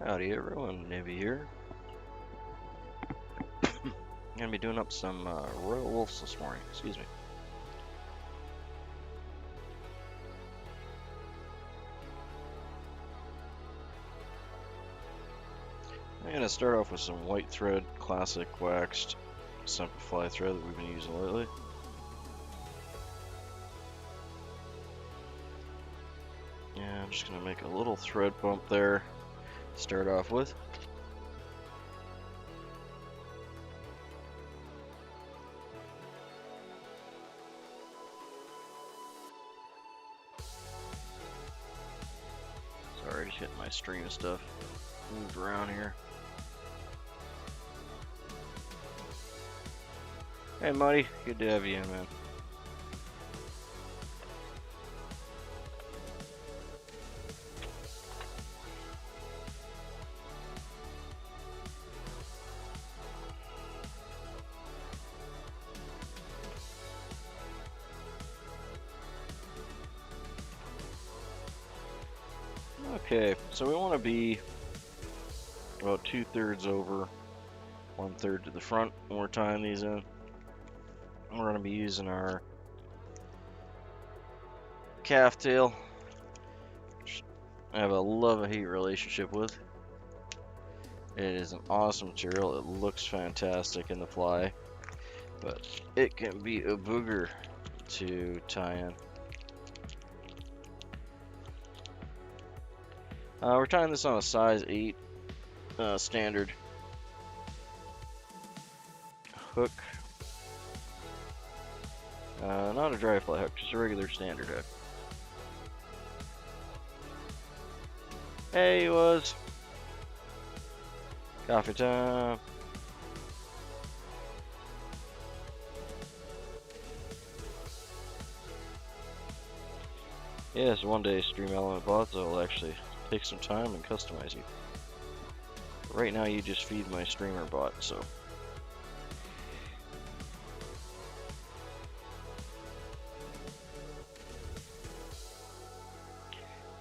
Howdy everyone, Nimby here. Gonna be doing up some royal wolves this morning, excuse me. I'm gonna start off with some white thread, classic waxed simple fly thread that we've been using lately. Yeah, I'm just gonna make a little thread bump there to start off with. Sorry, just hitting my stream of stuff. Moved around here. Hey Muddy, good to have you in, man. Okay, so we want to be about 2/3 over, 1/3 to the front when we're tying these in. We're going to be using our calf tail, which I have a love-hate relationship with. It is an awesome material. It looks fantastic in the fly, but it can be a booger to tie in. We're tying this on a size 8 standard hook. Not a dry fly hook, just a regular standard hook. Hey, he was. Coffee time. Yeah, so one day Stream Element bots will actually take some time and customize you. Right now you just feed my streamer bot, so.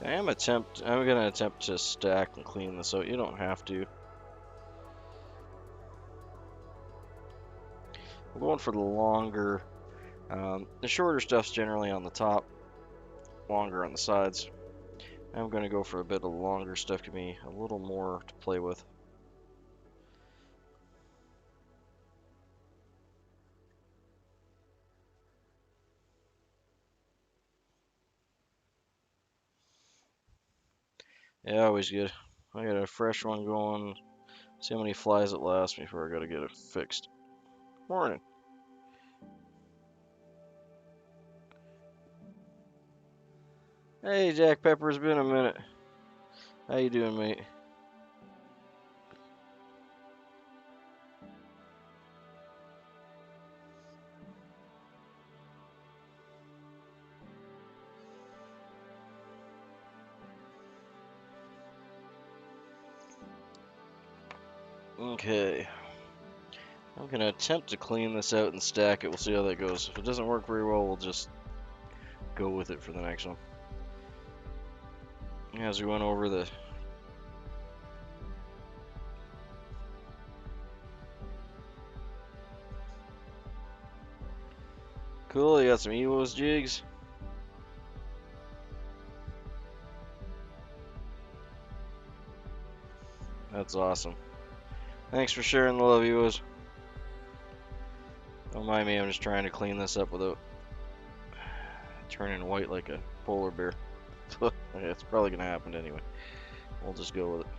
I'm gonna attempt to stack and clean this out. You don't have to. I'm going for the longer. The shorter stuff's generally on the top, longer on the sides. I'm gonna go for a bit of longer stuff, give me a little more to play with. Yeah, always good. I got a fresh one going. See how many flies it lasts before I gotta get it fixed. Morning. Hey, Jack Pepper, it's been a minute. How you doing, mate? Okay. I'm gonna attempt to clean this out and stack it. We'll see how that goes. If it doesn't work very well, we'll just go with it for the next one. As we went over the cool, you got some Ewos jigs. That's awesome. Thanks for sharing the love, Ewos. Don't mind me, I'm just trying to clean this up without turning white like a polar bear. It's probably gonna happen anyway. We'll just go with it.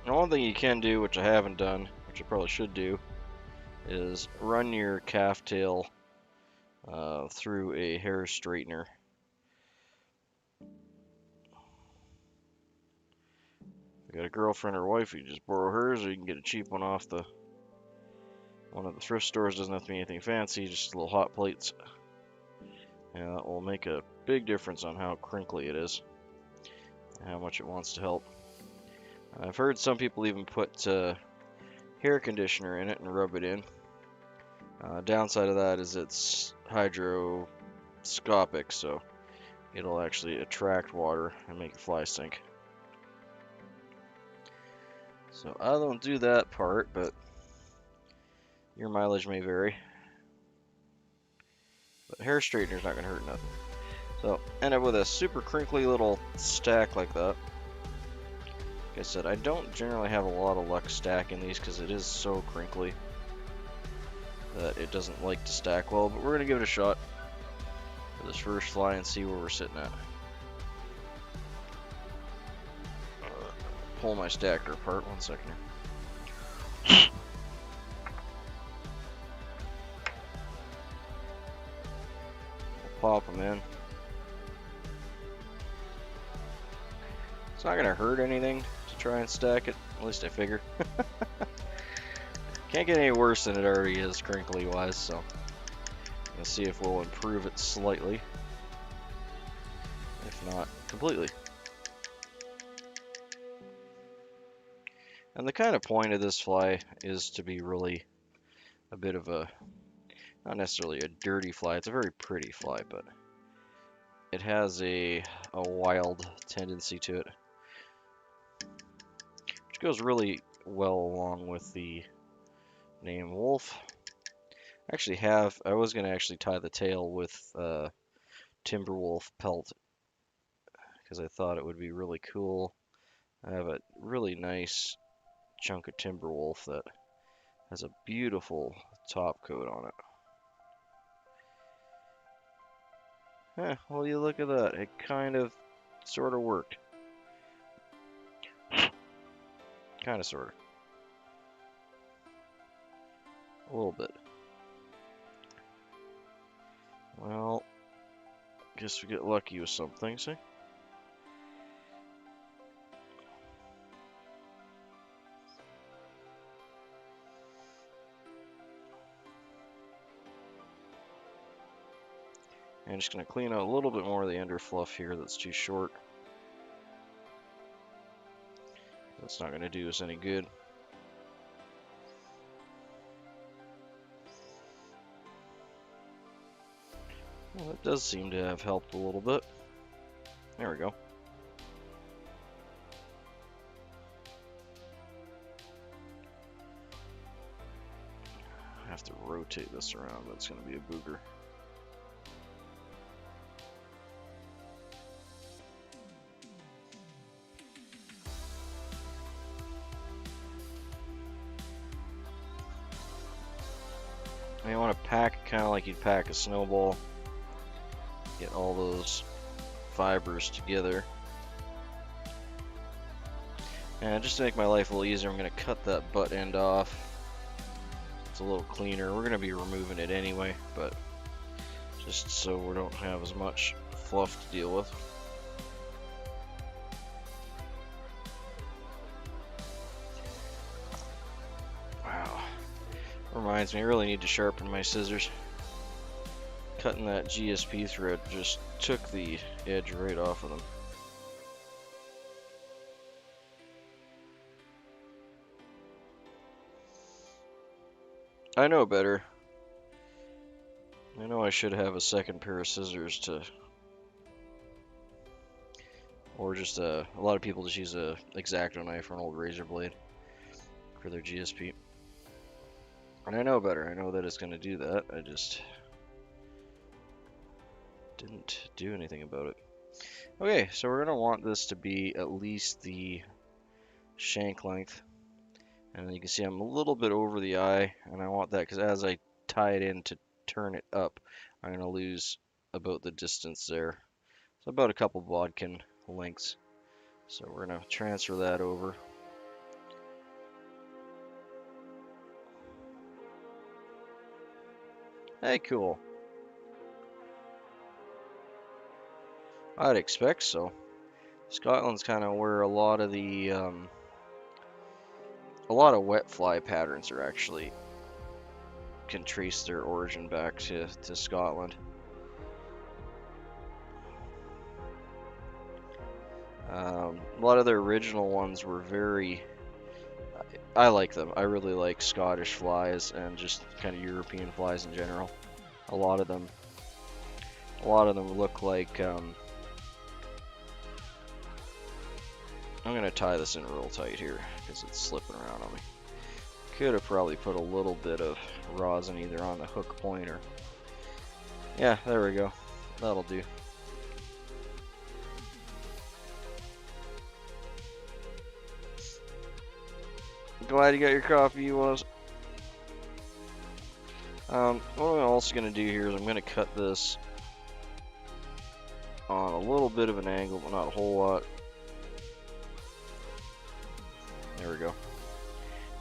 Now, one thing you can do, which I haven't done, which I probably should do, is run your calf tail through a hair straightener. If you got a girlfriend or wife, you just borrow hers, or you can get a cheap one off one of the thrift stores. Doesn't have to be anything fancy, just little hot plates. And that will make a big difference on how crinkly it is and how much it wants to help. I've heard some people even put hair conditioner in it and rub it in. Downside of that is it's hydroscopic, so it'll actually attract water and make the fly sink. So I don't do that part, but your mileage may vary. But hair straightener's not gonna hurt nothing. So end up with a super crinkly little stack like that. Like I said, I don't generally have a lot of luck stacking these because it is so crinkly that it doesn't like to stack well, but we're gonna give it a shot for this first fly and see where we're sitting at. Pull my stacker apart, 1 second here. We'll pop them in. It's not gonna hurt anything to try and stack it, at least I figure. Can't get any worse than it already is crinkly wise, so let's see if we'll improve it slightly, if not completely. And the kind of point of this fly is to be really a bit of a, not necessarily a dirty fly, it's a very pretty fly, but it has a wild tendency to it, which goes really well along with the name Wolf. I was going to actually tie the tail with timber wolf pelt because I thought it would be really cool. I have a really nice chunk of timber wolf that has a beautiful top coat on it. Well, you look at that. It kind of sort of worked. Kind of sort of. A little bit. Well, guess we get lucky with some things, eh? I'm just going to clean out a little bit more of the under fluff here that's too short. That's not going to do us any good. Well, that does seem to have helped a little bit. There we go. I have to rotate this around, but it's going to be a booger. You want to pack it kind of like you'd pack a snowball. Get all those fibers together. And just to make my life a little easier, I'm going to cut that butt end off. It's a little cleaner. We're going to be removing it anyway, but just so we don't have as much fluff to deal with. Wow. Reminds me, I really need to sharpen my scissors. Cutting that GSP thread just took the edge right off of them. I know better. I know I should have a second pair of scissors to, or just a lot of people just use a X-Acto knife or an old razor blade for their GSP. And I know better. I know that it's going to do that. I just didn't do anything about it. Okay, so we're going to want this to be at least the shank length. And you can see I'm a little bit over the eye, and I want that because as I tie it in to turn it up, I'm going to lose about the distance there. So about a couple bodkin lengths. So we're going to transfer that over. Hey, cool. I'd expect so. Scotland's kind of where a lot of the wet fly patterns are actually can trace their origin back to Scotland. A lot of their original ones were very. I like them. I really like Scottish flies and just kind of European flies in general. A lot of them look like I'm going to tie this in real tight here because it's slipping around on me. Could have probably put a little bit of rosin either on the hook point or... Yeah, there we go. That'll do. Glad you got your coffee, you was. What I'm also going to do here is I'm going to cut this on a little bit of an angle, but not a whole lot. There we go.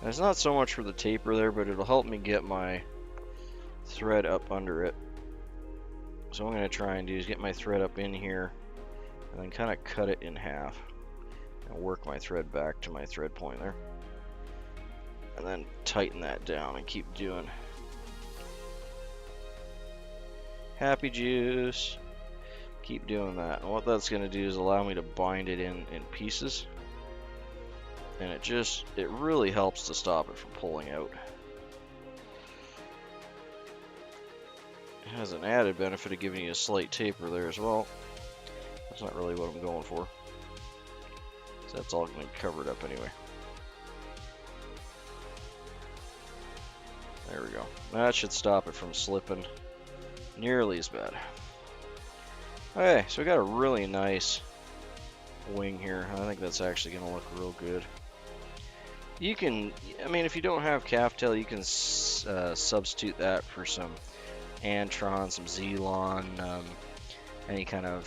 And it's not so much for the taper there, but it'll help me get my thread up under it. So what I'm going to try and do is get my thread up in here and then kind of cut it in half and work my thread back to my thread point there. And then tighten that down and keep doing. Happy juice. Keep doing that. And what that's going to do is allow me to bind it in pieces. And it really helps to stop it from pulling out. It has an added benefit of giving you a slight taper there as well. That's not really what I'm going for. So that's all going to be covered up anyway. There we go. That should stop it from slipping nearly as bad. Okay, so we got a really nice wing here. I think that's actually going to look real good. You can, I mean, if you don't have calf tail, you can substitute that for some Antron, some Zelon, any kind of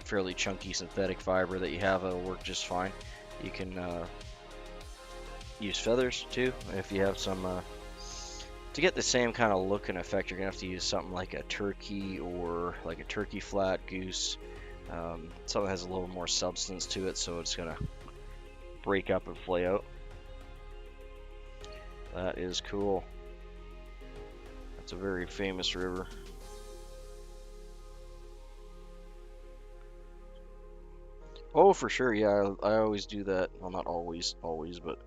fairly chunky synthetic fiber that you have. That'll work just fine. You can use feathers too if you have some. To get the same kind of look and effect, you're gonna have to use something like a turkey or like a turkey flat goose. Something that has a little more substance to it, so it's gonna break up and flay out. That is cool. That's a very famous river. Oh, for sure, yeah, I always do that. Well, not always, but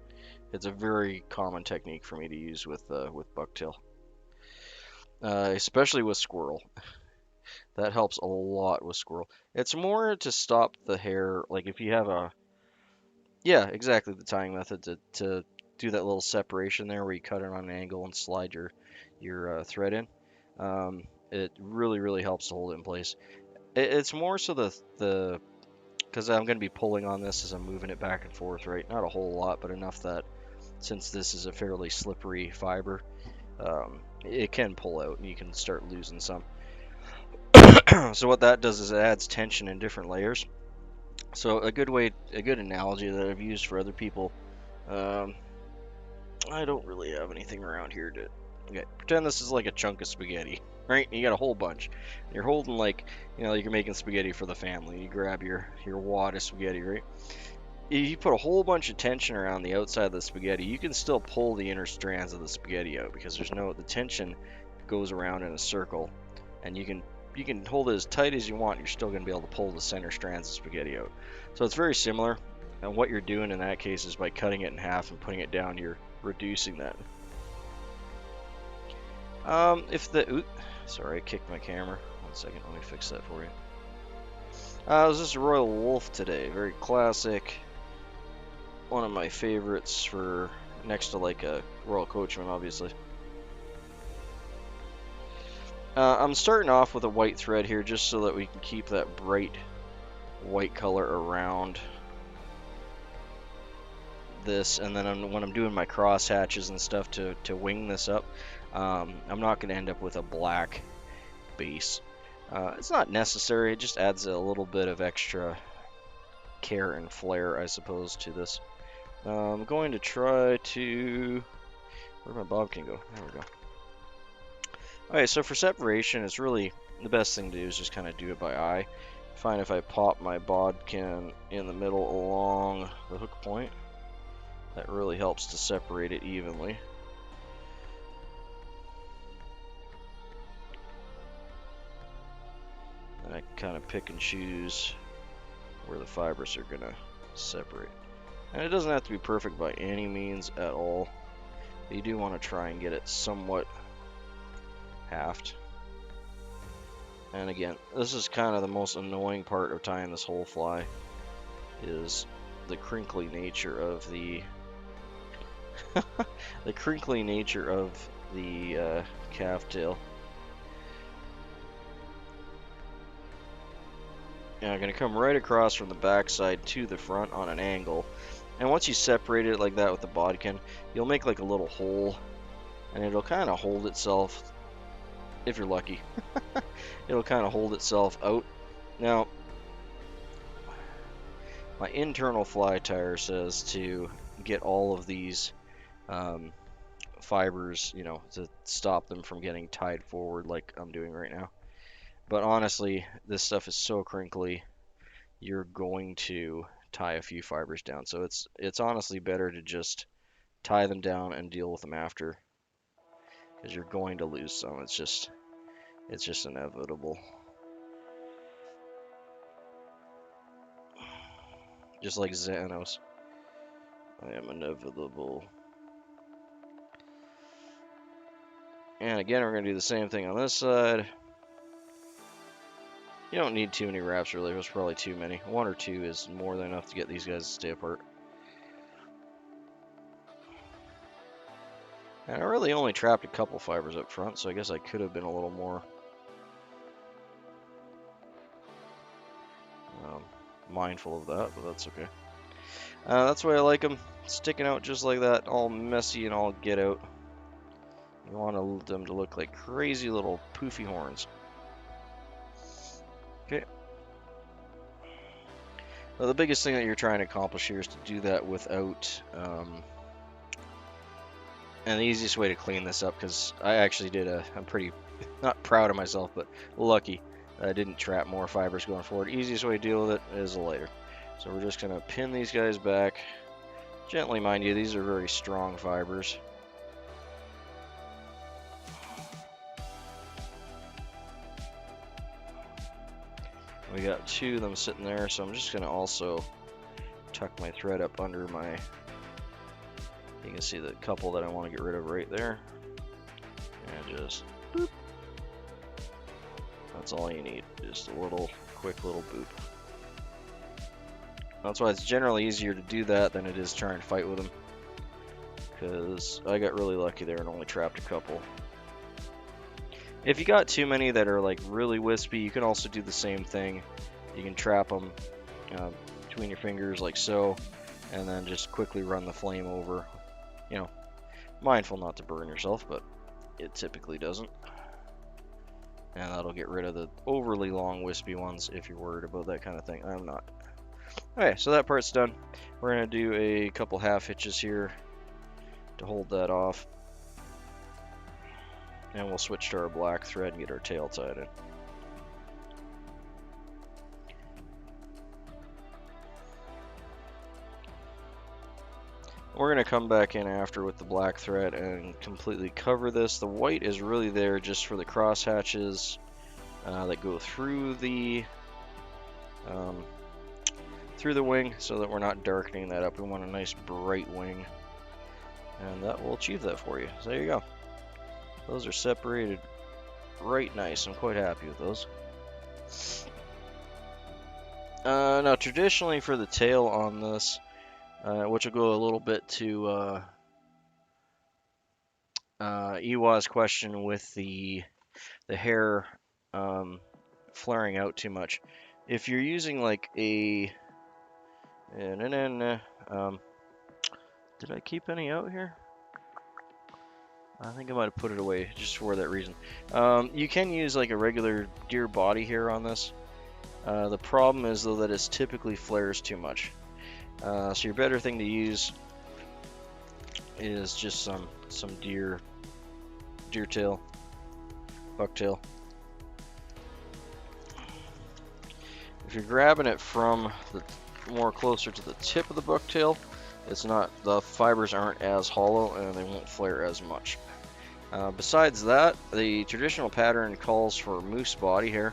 it's a very common technique for me to use with bucktail, especially with squirrel. That helps a lot with squirrel. It's more to stop the hair, like if you have a, yeah, exactly the tying method to do that little separation there where you cut it on an angle and slide your thread in. It really helps to hold it in place. It's more so the because I'm going to be pulling on this as I'm moving it back and forth, right? Not a whole lot, but enough that since this is a fairly slippery fiber, it can pull out and you can start losing some. So what that does is it adds tension in different layers. So a good analogy that I've used for other people, I don't really have anything around here to, okay, pretend this is like a chunk of spaghetti, right? You got a whole bunch. You're holding like, you know, you're making spaghetti for the family. You grab your wad of spaghetti, right? You put a whole bunch of tension around the outside of the spaghetti, you can still pull the inner strands of the spaghetti out because the tension goes around in a circle, and you can hold it as tight as you want. You're still going to be able to pull the center strands of spaghetti out. So it's very similar, and what you're doing in that case is by cutting it in half and putting it down, you're reducing that. Sorry, I kicked my camera. 1 second, let me fix that for you. It was just a Royal Wolf today, very classic. One of my favorites for next to like a Royal Coachman, obviously. I'm starting off with a white thread here just so that we can keep that bright white color around this, and then when I'm doing my cross hatches and stuff to wing this up, I'm not going to end up with a black base. It's not necessary, it just adds a little bit of extra care and flair, I suppose, to this. I'm going to try to... Where'd my bodkin go? There we go. Okay, so for separation, it's really the best thing to do is just kind of do it by eye. I find if I pop my bodkin in the middle along the hook point, that really helps to separate it evenly. And I kind of pick and choose where the fibers are going to separate. And it doesn't have to be perfect by any means at all. But you do want to try and get it somewhat halved. And again, this is kind of the most annoying part of tying this whole fly, is the crinkly nature of the the crinkly nature of the calf tail. And I'm going to come right across from the backside to the front on an angle. And once you separate it like that with the bodkin, you'll make like a little hole, and it'll kind of hold itself, if you're lucky. It'll kind of hold itself out. Now, my internal fly tire says to get all of these fibers, you know, to stop them from getting tied forward like I'm doing right now. But honestly, this stuff is so crinkly, you're going to tie a few fibers down. So it's honestly better to just tie them down and deal with them after, because you're going to lose some. It's just inevitable. Just like Xanos. I am inevitable. And again, we're going to do the same thing on this side. You don't need too many wraps, really. There's probably too many. 1 or 2 is more than enough to get these guys to stay apart. And I really only trapped a couple fibers up front, so I guess I could have been a little more mindful of that, but that's okay. That's why I like them, sticking out just like that, all messy and all get out. You want them to look like crazy little poofy horns. Okay. Well, the biggest thing that you're trying to accomplish here is to do that without, and the easiest way to clean this up, because I actually did I'm pretty, not proud of myself, but lucky that I didn't trap more fibers going forward. Easiest way to deal with it is a lighter. So we're just going to pin these guys back. Gently, mind you, these are very strong fibers. We got 2 of them sitting there, so I'm just going to also tuck my thread up under my, you can see the couple that I want to get rid of right there. And just boop. That's all you need, just a little, quick little boop. That's why it's generally easier to do that than it is trying to fight with them, because I got really lucky there and only trapped a couple. If you got too many that are like really wispy, you can also do the same thing. You can trap them between your fingers like so, and then just quickly run the flame over. You know, mindful not to burn yourself, but it typically doesn't. And that'll get rid of the overly long wispy ones if you're worried about that kind of thing. I'm not. Okay, so that part's done. We're going to do a couple half hitches here to hold that off. And we'll switch to our black thread and get our tail tied in. We're going to come back in after with the black thread and completely cover this. The white is really there just for the cross hatches that go through the wing, so that we're not darkening that up. We want a nice bright wing, and that will achieve that for you. So there you go. Those are separated right nice. I'm quite happy with those. Now traditionally for the tail on this, which will go a little bit to Iwa's question with the hair flaring out too much. If you're using like a did I keep any out here? I think I might have put it away just for that reason. You can use like a regular deer body hair on this. The problem is though that it typically flares too much. So your better thing to use is just some deer tail, bucktail. If you're grabbing it from the more closer to the tip of the bucktail, it's not, the fibers aren't as hollow and they won't flare as much. Besides that, the traditional pattern calls for moose body hair,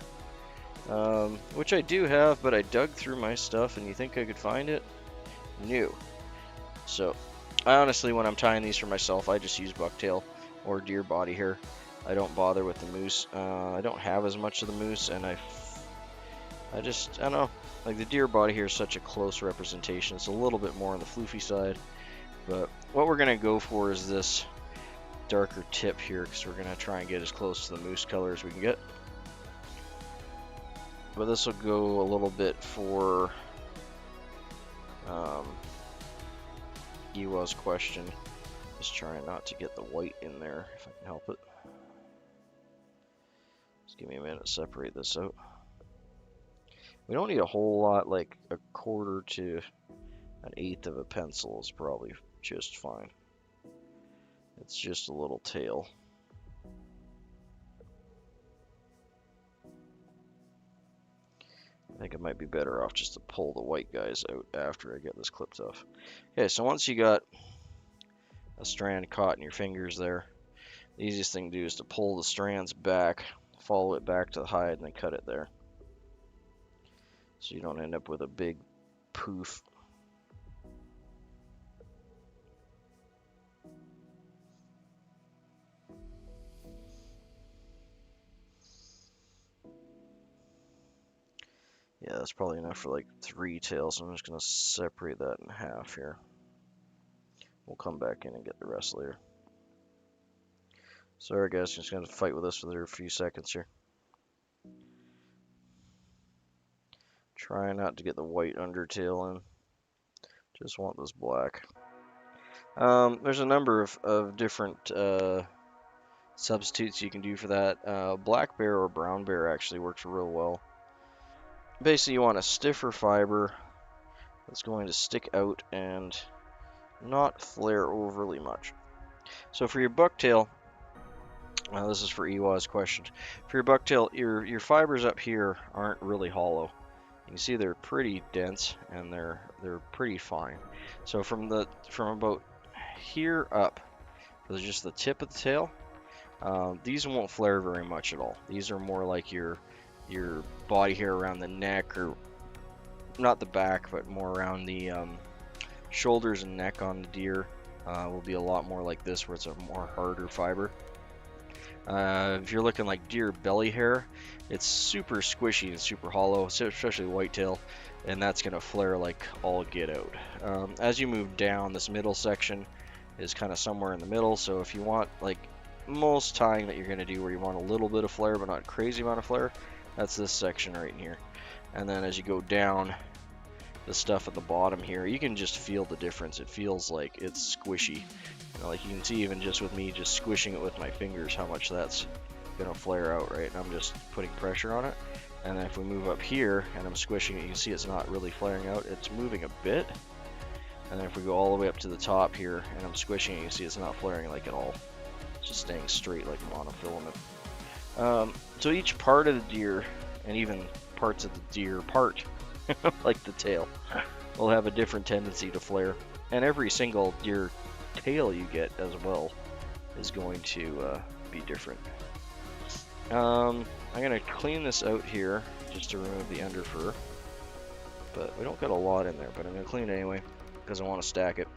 which I do have, but I dug through my stuff, and you think I could find it? No. So, I honestly, when I'm tying these for myself, I just use bucktail or deer body hair. I don't bother with the moose. I don't have as much of the moose, and I don't know, like the deer body here is such a close representation. It's a little bit more on the floofy side, but what we're gonna go for is this darker tip here, because we're gonna try and get as close to the moose color as we can get. But this will go a little bit for Ewa's question. Just trying not to get the white in there if I can help it. Just give me a minute to separate this out. We don't need a whole lot, like a quarter to an eighth of a pencil is probably just fine. It's just a little tail. I think it might be better off just to pull the white guys out after I get this clipped off. Okay, so once you got a strand caught in your fingers there, the easiest thing to do is to pull the strands back, follow it back to the hide, and then cut it there. So you don't end up with a big poof. Yeah, that's probably enough for like 3 tails, so I'm just going to separate that in half here. We'll come back in and get the rest later. Sorry guys, just going to fight with this for a few seconds here. Try not to get the white undertail in. Just want this black. There's a number of different substitutes you can do for that. Black bear or brown bear actually works real well. Basically, you want a stiffer fiber that's going to stick out and not flare overly much. So for your bucktail, this is for Ewa's question. For your bucktail, your fibers up here aren't really hollow. You can see they're pretty dense and they're pretty fine. So from about here up, for just the tip of the tail, these won't flare very much at all. These are more like your body hair around the neck, or not the back, but more around the shoulders and neck on the deer. Will be a lot more like this, where it's a more harder fiber. If you're looking like deer belly hair, it's super squishy and super hollow, especially whitetail, and that's going to flare like all get out. As you move down, this middle section is kind of somewhere in the middle, so if you want, like most tying that you're going to do where you want a little bit of flare but not crazy amount of flare, that's this section right in here. And then as you go down, the stuff at the bottom here, you can just feel the difference. It feels like it's squishy. You know, like you can see even just with me just squishing it with my fingers how much that's gonna flare out, right? And I'm just putting pressure on it. And then if we move up here and I'm squishing it, you can see it's not really flaring out. It's moving a bit. And then if we go all the way up to the top here and I'm squishing it, you can see it's not flaring like at all. It's just staying straight like monofilament. So each part of the deer, and even parts of the deer part, like the tail, will have a different tendency to flare. And every single deer tail you get as well is going to be different. I'm going to clean this out here just to remove the under fur. But we don't got a lot in there, but I'm going to clean it anyway because I want to stack it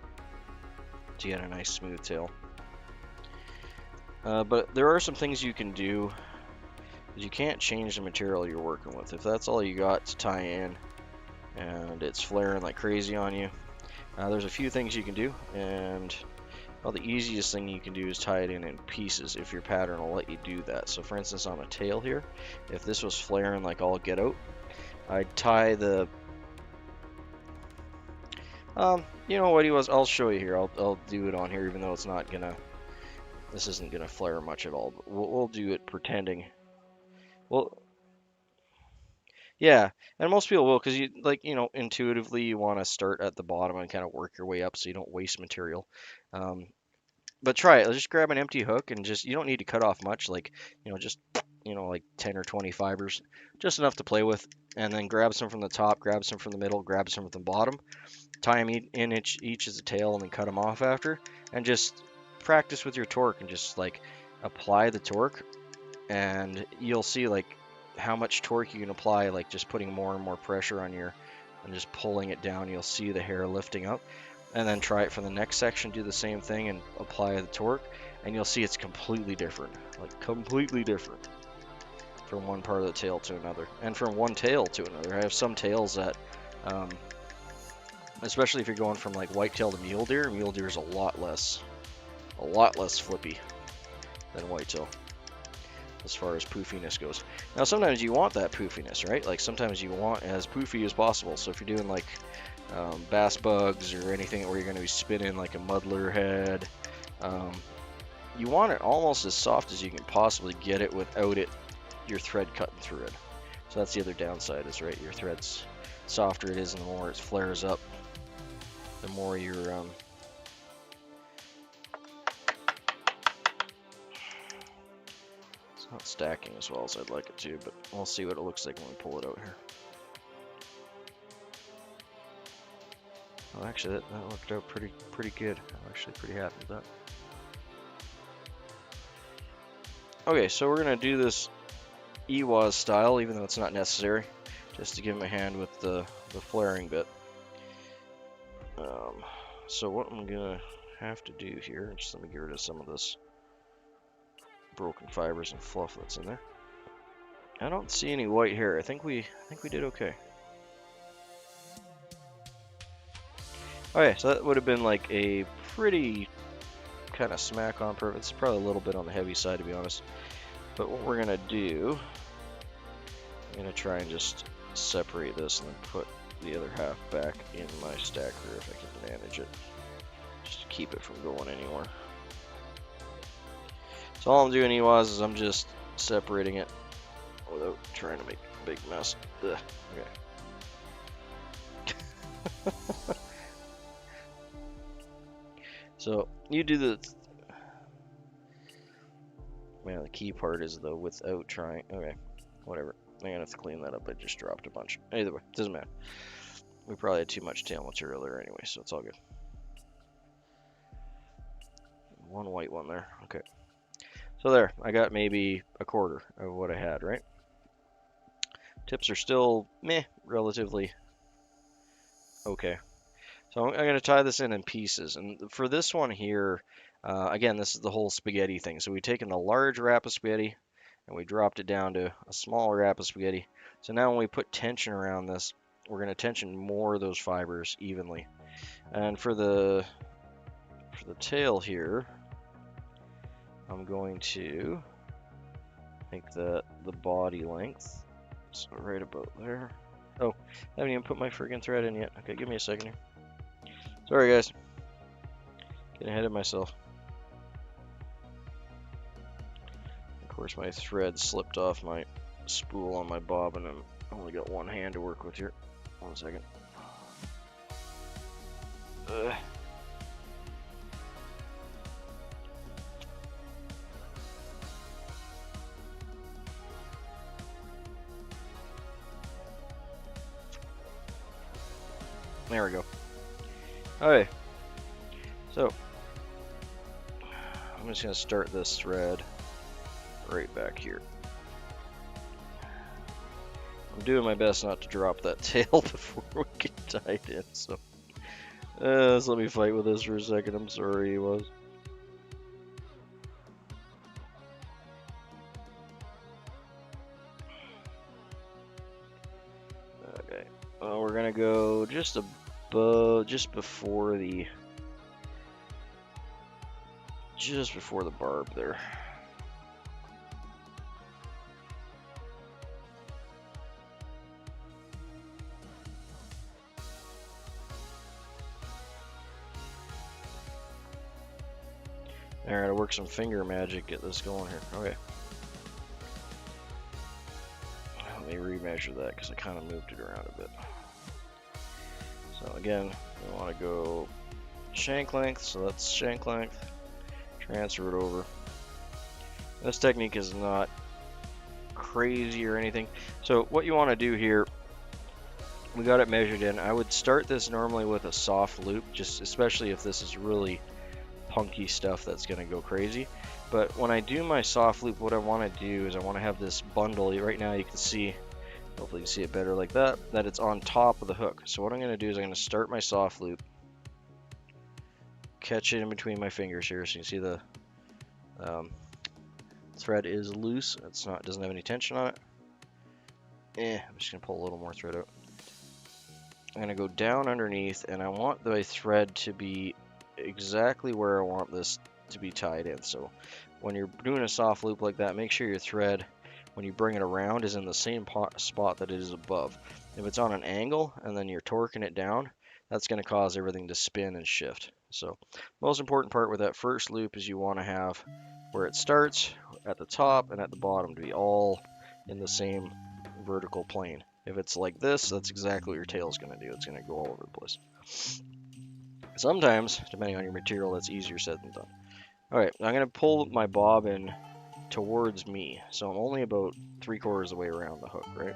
to get a nice smooth tail. But there are some things you can do. You can't change the material you're working with. If that's all you got to tie in and it's flaring like crazy on you, there's a few things you can do, and well, the easiest thing you can do is tie it in pieces if your pattern will let you do that. So for instance, on a tail here, if this was flaring like all get out, I'd tie the you know what, I'll show you here. I'll do it on here, even though it's not gonna, this isn't gonna flare much at all, but we'll do it pretending. Well, yeah, and most people will, because you, like, you know, intuitively you want to start at the bottom and kind of work your way up so you don't waste material. But try it. Just grab an empty hook and just, you don't need to cut off much, like, you know, just, you know, like 10 or 20 fibers, just enough to play with, and then grab some from the top, grab some from the middle, grab some from the bottom, tie them in each as a tail, and then cut them off after, and just practice with your torque and just like apply the torque, and you'll see like how much torque you can apply, like just putting more and more pressure on your, and just pulling it down. You'll see the hair lifting up, and then try it for the next section. Do the same thing and apply the torque, and you'll see it's completely different, like completely different. from one part of the tail to another, and from one tail to another. I have some tails that, especially if you're going from like whitetail to mule deer is a lot less flippy than whitetail as far as poofiness goes. Now sometimes you want that poofiness, right? Like sometimes you want as poofy as possible. So if you're doing like bass bugs or anything where you're going to be spinning like a muddler head, you want it almost as soft as you can possibly get it without your thread cutting through it. So that's the other downside is, right, your thread's softer it is and the more it flares up, the more you're it's not stacking as well as I'd like it to, but we'll see what it looks like when we pull it out here. Oh, actually that worked out pretty good. I'm actually pretty happy with that. Okay, so we're gonna do this EWAS style, even though it's not necessary, just to give him a hand with the flaring bit. So what I'm gonna have to do here, just let me get rid of some of this broken fibers and fluff that's in there. I don't see any white hair. I think we did okay. Okay, so that would have been like a pretty kind of smack on perfect. It's probably a little bit on the heavy side, to be honest. But what we're gonna do, I'm gonna try and just separate this and then put the other half back in my stacker if I can manage it, just to keep it from going anywhere. So all I'm doing, EWAS, is I'm just separating it without trying to make a big mess. Ugh. Okay. So you do the. Man, the key part is though without trying. Okay, whatever. I'm gonna have to clean that up. I just dropped a bunch. Either way, doesn't matter. We probably had too much tail material there anyway, so it's all good. One white one there. Okay. So there, I got maybe a quarter of what I had, right? Tips are still meh, relatively okay. So I'm going to tie this in pieces. And for this one here, again, this is the whole spaghetti thing. So we've taken the large wrap of spaghetti and we dropped it down to a smaller wrap of spaghetti. So now when we put tension around this, we're going to tension more of those fibers evenly. And for the tail here, I'm going to make the body length, so right about there. Oh, I haven't even put my friggin' thread in yet. Okay, give me a second here. Sorry guys, getting ahead of myself. Of course my thread slipped off my spool on my bobbin and I only got one hand to work with here. One second. There we go. Okay, so I'm just going to start this thread right back here. I'm doing my best not to drop that tail before we get tied in, so just let me fight with this for a second. I'm sorry, it was. Okay, well, we're going to go just before the barb there. Alright, I'll work some finger magic, get this going here. Okay. Let me remeasure that because I kind of moved it around a bit. So again, we want to go shank length, so that's shank length. Transfer it over. This technique is not crazy or anything. So what you want to do here, we got it measured in. I would start this normally with a soft loop, just especially if this is really punky stuff that's going to go crazy. But when I do my soft loop, what I want to do is I want to have this bundle. Right now you can see, hopefully you can see it better like that it's on top of the hook. So what I'm going to do is I'm going to start my soft loop, catch it in between my fingers here so you can see the thread is loose. It's not, doesn't have any tension on it. I'm just gonna pull a little more thread out. I'm gonna go down underneath, and I want the thread to be exactly where I want this to be tied in. So when you're doing a soft loop like that, make sure your thread, when you bring it around, is in the same spot that it is above. If it's on an angle and then you're torquing it down, that's going to cause everything to spin and shift. So most important part with that first loop is you want to have where it starts at the top and at the bottom to be all in the same vertical plane. If it's like this, that's exactly what your tail is going to do. It's going to go all over the place. Sometimes, depending on your material, that's easier said than done. Alright, I'm going to pull my bobbin towards me. So I'm only about 3/4 of the way around the hook, right?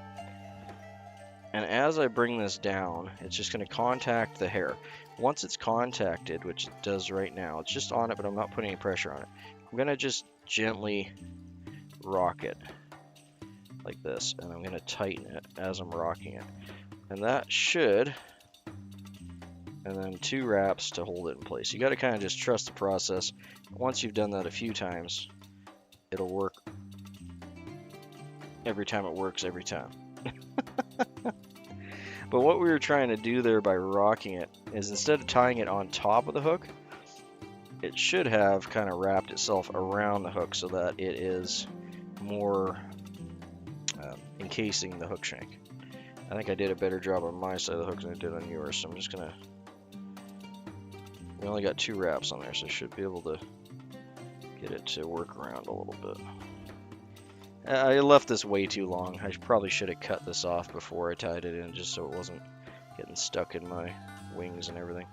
And as I bring this down, it's just going to contact the hair. Once it's contacted, which it does right now, it's just on it, but I'm not putting any pressure on it. I'm going to just gently rock it like this, and I'm going to tighten it as I'm rocking it. And that should, and then 2 wraps to hold it in place. You got to kind of just trust the process. Once you've done that a few times, it'll work every time it works every time. But what we were trying to do there by rocking it is, instead of tying it on top of the hook, it should have kind of wrapped itself around the hook so that it is more encasing the hook shank. I think I did a better job on my side of the hook than I did on yours, so I'm just gonna, we only got 2 wraps on there, so I should be able to get it to work around a little bit. I left this way too long. I probably should have cut this off before I tied it in, just so it wasn't getting stuck in my wings and everything.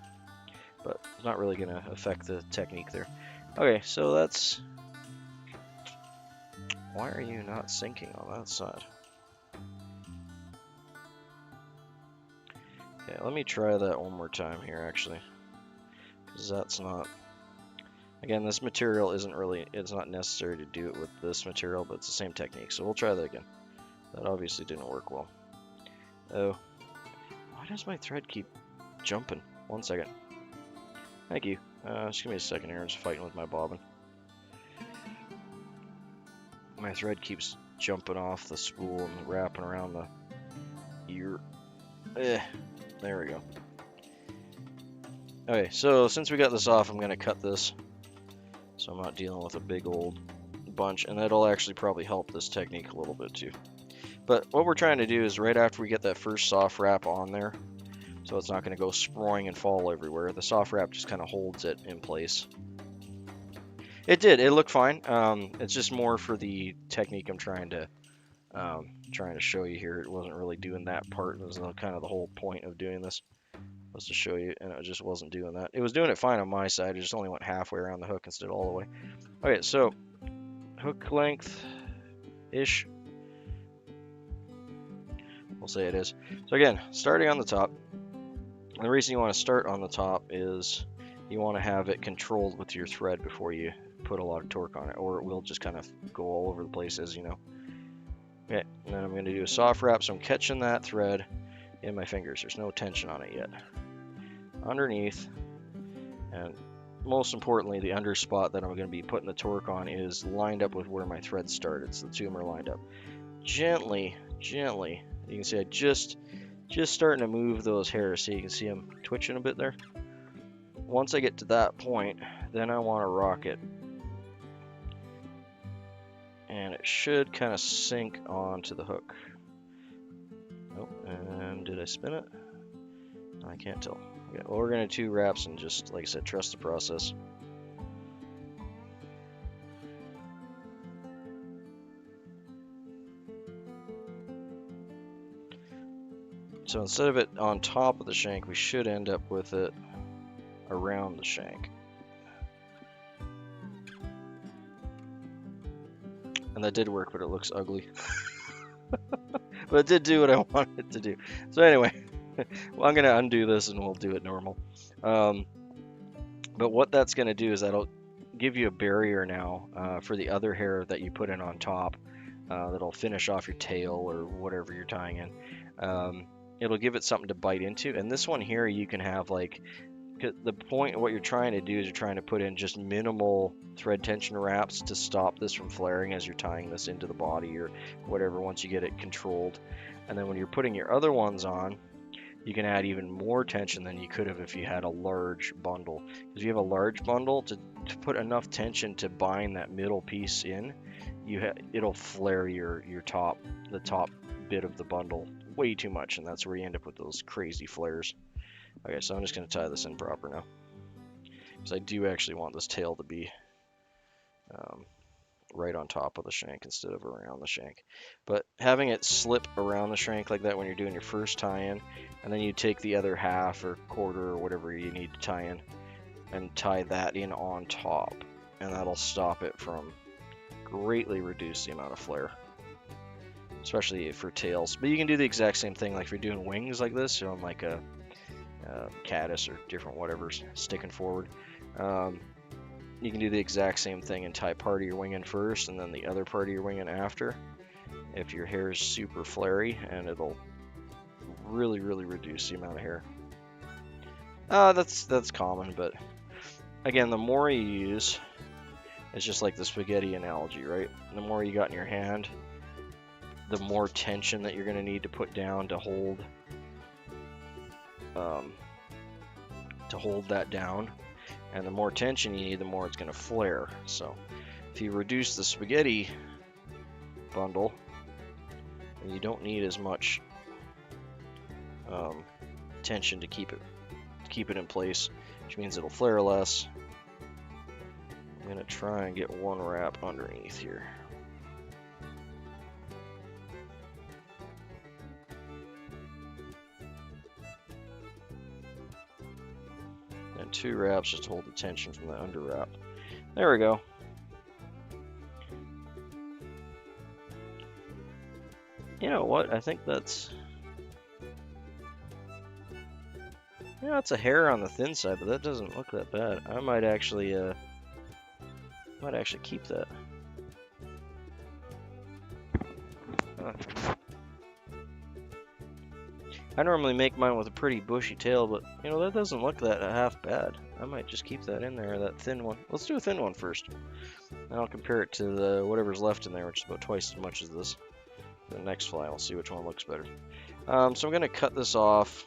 But it's not really going to affect the technique there. Okay, so that's... Why are you not sinking on that side? Okay, let me try that one more time here, actually. Because that's not... Again, this material isn't really, it's not necessary to do it with this material, but it's the same technique. So we'll try that again. That obviously didn't work well. Oh, why does my thread keep jumping? 1 second. Thank you. Just give me a second here. I'm just fighting with my bobbin. My thread keeps jumping off the spool and wrapping around the ear. There we go. Okay, so since we got this off, I'm going to cut this, so I'm not dealing with a big old bunch, and that'll actually probably help this technique a little bit too. But what we're trying to do is, right after we get that first soft wrap on there, so it's not going to go sproing and fall everywhere, the soft wrap just kind of holds it in place. It did, it looked fine. It's just more for the technique I'm trying to show you here. It wasn't really doing that part. It was kind of the whole point of doing this, was to show you, and it just wasn't doing that. It was doing it fine on my side, it just only went halfway around the hook instead of all the way. Okay, so hook length-ish, we'll say it is. So again, starting on the top, the reason you want to start on the top is you want to have it controlled with your thread before you put a lot of torque on it, or it will just kind of go all over the place, as you know. Okay, and then I'm going to do a soft wrap, so I'm catching that thread in my fingers. There's no tension on it yet. Underneath, and most importantly, the under spot that I'm going to be putting the torque on is lined up with where my thread started, so the 2 of them are lined up. Gently, you can see I just starting to move those hairs, so you can see them twitching a bit there. Once I get to that point, then I want to rock it, and it should kind of sink onto the hook. Oh, and did I spin it? I can't tell. Okay, well, we're going to 2 wraps and just, like I said, trust the process. So instead of it on top of the shank, we should end up with it around the shank. And that did work, but it looks ugly. But it did do what I wanted it to do. So anyway, well, I'm going to undo this and we'll do it normal. But what that's going to do is that'll give you a barrier now for the other hair that you put in on top that'll finish off your tail or whatever you're tying in. It'll give it something to bite into. And this one here, you can have like the point of what you're trying to do is you're trying to put in just minimal thread tension wraps to stop this from flaring as you're tying this into the body or whatever once you get it controlled. And then when you're putting your other ones on, you can add even more tension than you could have if you had a large bundle. If you have a large bundle, to put enough tension to bind that middle piece in, it'll flare the top bit of the bundle way too much, and that's where you end up with those crazy flares. Okay, so I'm just going to tie this in proper now, because I do actually want this tail to be right on top of the shank instead of around the shank. But having it slip around the shank like that when you're doing your first tie-in, and then you take the other half or quarter or whatever you need to tie in and tie that in on top, and that'll stop it from greatly reduce the amount of flare, especially for tails. But you can do the exact same thing, like if you're doing wings like this, you know, like a caddis or different whatever's sticking forward. You can do the exact same thing and tie part of your wing in first and then the other part of your wing in after if your hair is super flary, and it'll really reduce the amount of hair. That's common, but again, the more you use, it's just like the spaghetti analogy, right? The more you got in your hand, the more tension that you're going to need to put down to hold that down, and the more tension you need, the more it's going to flare. So if you reduce the spaghetti bundle, and you don't need as much tension to keep it in place, which means it'll flare less. I'm going to try and get one wrap underneath here. And 2 wraps just to hold the tension from the under wrap. There we go. You know what? I think that's... Yeah, it's a hair on the thin side, but that doesn't look that bad. I might actually keep that. I normally make mine with a pretty bushy tail, but you know, that doesn't look that half bad. I might just keep that in there, that thin one. Let's do a thin one first. And I'll compare it to the whatever's left in there, which is about twice as much as this. The next fly, I'll see which one looks better. So I'm going to cut this off.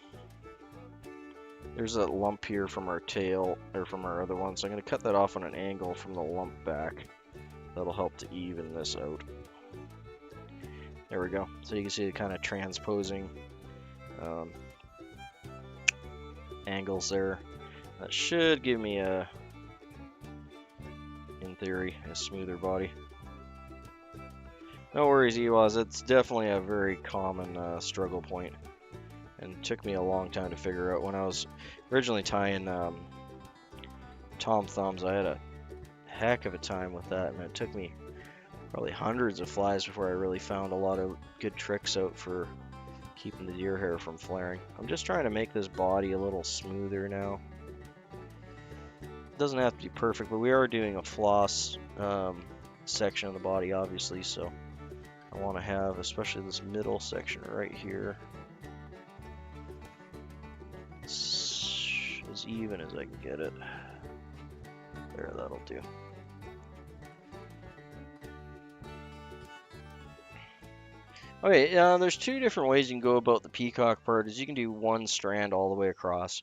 There's a lump here from our tail, or from our other one, so I'm going to cut that off on an angle from the lump back. That'll help to even this out. There we go. So you can see the kind of transposing angles there. That should give me in theory, a smoother body. No worries, Ewas. It's definitely a very common struggle point, and it took me a long time to figure out. When I was originally tying Tom Thumbs, I had a heck of a time with that, and it took me probably hundreds of flies before I really found a lot of good tricks out for keeping the deer hair from flaring. I'm just trying to make this body a little smoother now. It doesn't have to be perfect, but we are doing a floss section of the body, obviously, so I want to have especially this middle section right here as even as I can get it. There, that'll do. Okay, there's 2 different ways you can go about the peacock part. Is you can do one strand all the way across,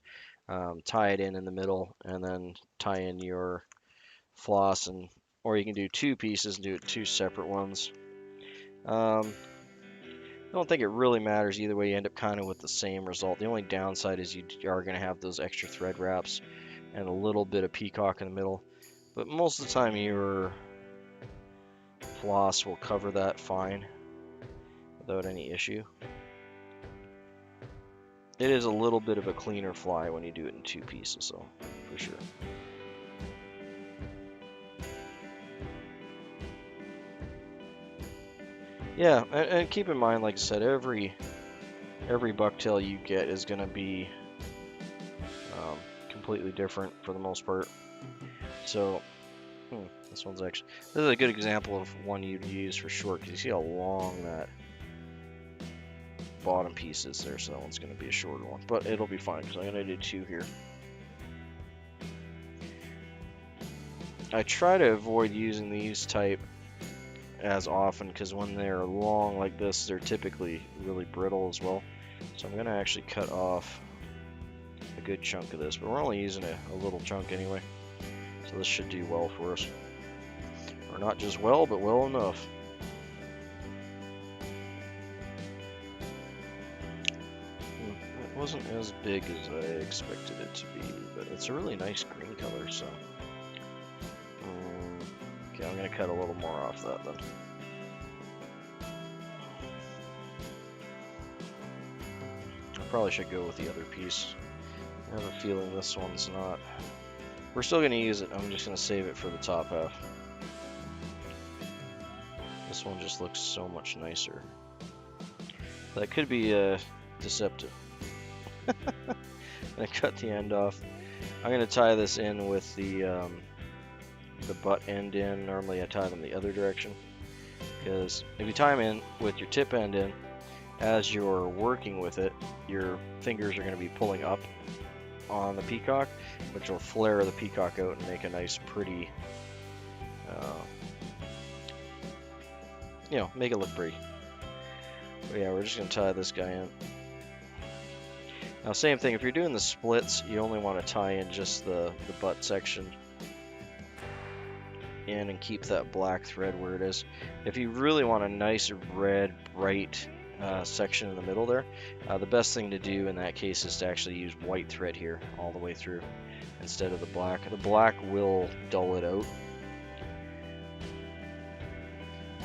tie it in the middle, and then tie in your floss, or you can do 2 pieces and do it 2 separate ones. I don't think it really matters either way. You end up kind of with the same result. The only downside is you are going to have those extra thread wraps and a little bit of peacock in the middle, but most of the time your floss will cover that fine without any issue. It is a little bit of a cleaner fly when you do it in 2 pieces, so for sure. Yeah, and keep in mind, like I said, every bucktail you get is going to be completely different for the most part. So this is a good example of one you'd use for short, because you see how long that bottom piece is there, so that one's going to be a shorter one, but it'll be fine because I'm going to do 2 here. I try to avoid using these type as often because when they're long like this, they're typically really brittle as well. So I'm gonna actually cut off a good chunk of this, but we're only using a little chunk anyway. So this should do well for us. Or not just well, but well enough. It wasn't as big as I expected it to be, but it's a really nice green color, so. Okay, I'm gonna cut a little more off that then. I probably should go with the other piece. I have a feeling this one's not. We're still gonna use it, I'm just gonna save it for the top half. This one just looks so much nicer. That could be deceptive. I cut the end off. I'm gonna tie this in with the butt end in. Normally I tie them the other direction, because if you tie them in with your tip end in, as you're working with it, your fingers are going to be pulling up on the peacock, which will flare the peacock out and make a nice pretty, you know, make it look pretty. But yeah, we're just going to tie this guy in. Now same thing, if you're doing the splits, you only want to tie in just the butt section in and keep that black thread where it is. If you really want a nice red, bright section in the middle there, the best thing to do in that case is to actually use white thread here all the way through instead of the black. The black will dull it out,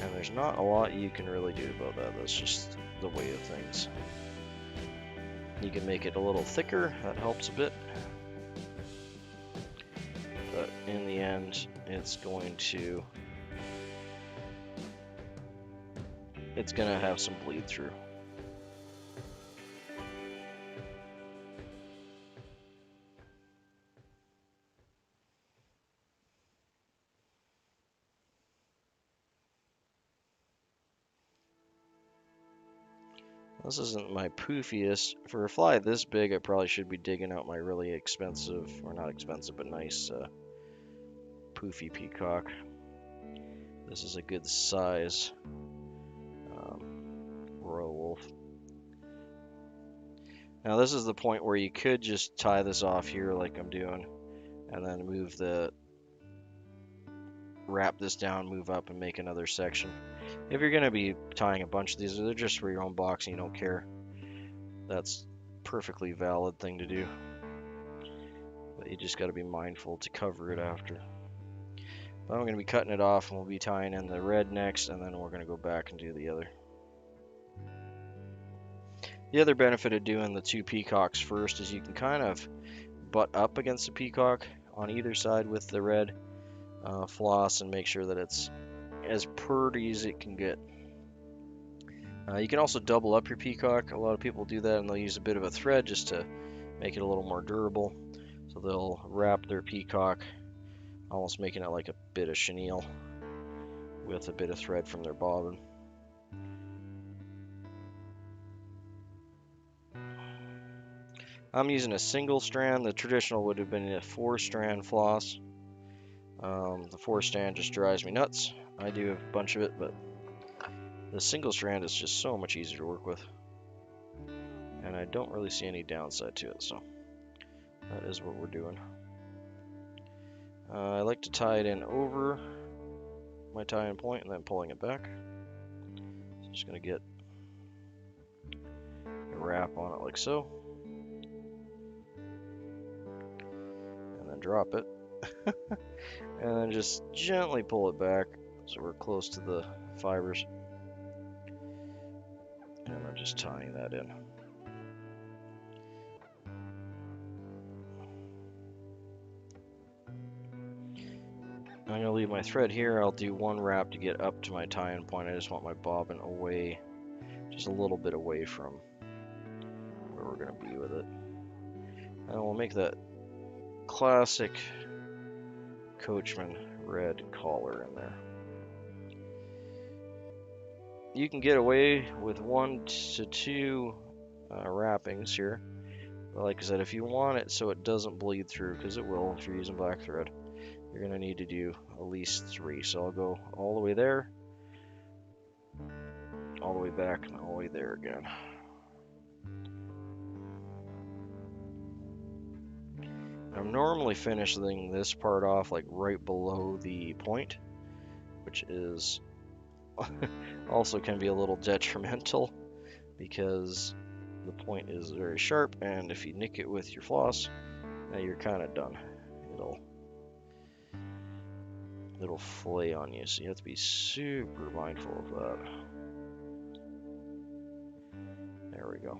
and there's not a lot you can really do about that. That's just the way of things. You can make it a little thicker, that helps a bit, but in the end it's going to have some bleed through. This isn't my poofiest. For a fly this big, I probably should be digging out my really expensive, or not expensive, but nice poofy peacock. This is a good size royal wolf. Now this is the point where you could just tie this off here like I'm doing, and then wrap this down, move up, and make another section. If you're going to be tying a bunch of these, they're just for your own box and you don't care, that's perfectly valid thing to do. But you just got to be mindful to cover it after. But I'm going to be cutting it off, and we'll be tying in the red next, and then we're going to go back and do the other. The other benefit of doing the two peacocks first is you can kind of butt up against the peacock on either side with the red floss and make sure that it's as pretty as it can get. You can also double up your peacock. A lot of people do that, and they'll use a bit of a thread just to make it a little more durable. So they'll wrap their peacock, almost making it like a bit of chenille with a bit of thread from their bobbin. I'm using a single strand. The traditional would have been a 4-strand floss. The 4-strand just drives me nuts. I do a bunch of it, but the single strand is just so much easier to work with, and I don't really see any downside to it, so that is what we're doing. I like to tie it in over my tie-in point and then pulling it back. So just going to get a wrap on it like so, and then drop it, and then just gently pull it back so we're close to the fibers. And I'm just tying that in. I'm going to leave my thread here. I'll do one wrap to get up to my tie-in point. I just want my bobbin away, just a little bit away from where we're going to be with it. And we'll make that classic Coachman red collar in there. You can get away with 1 to 2 wrappings here. But like I said, if you want it so it doesn't bleed through, because it will if you're using black thread, you're going to need to do at least 3. So I'll go all the way there, all the way back, and all the way there again. I'm normally finishing this part off like right below the point, which is also can be a little detrimental because the point is very sharp, and if you nick it with your floss, now you're kind of done. It'll flay on you, so you have to be super mindful of that. There we go.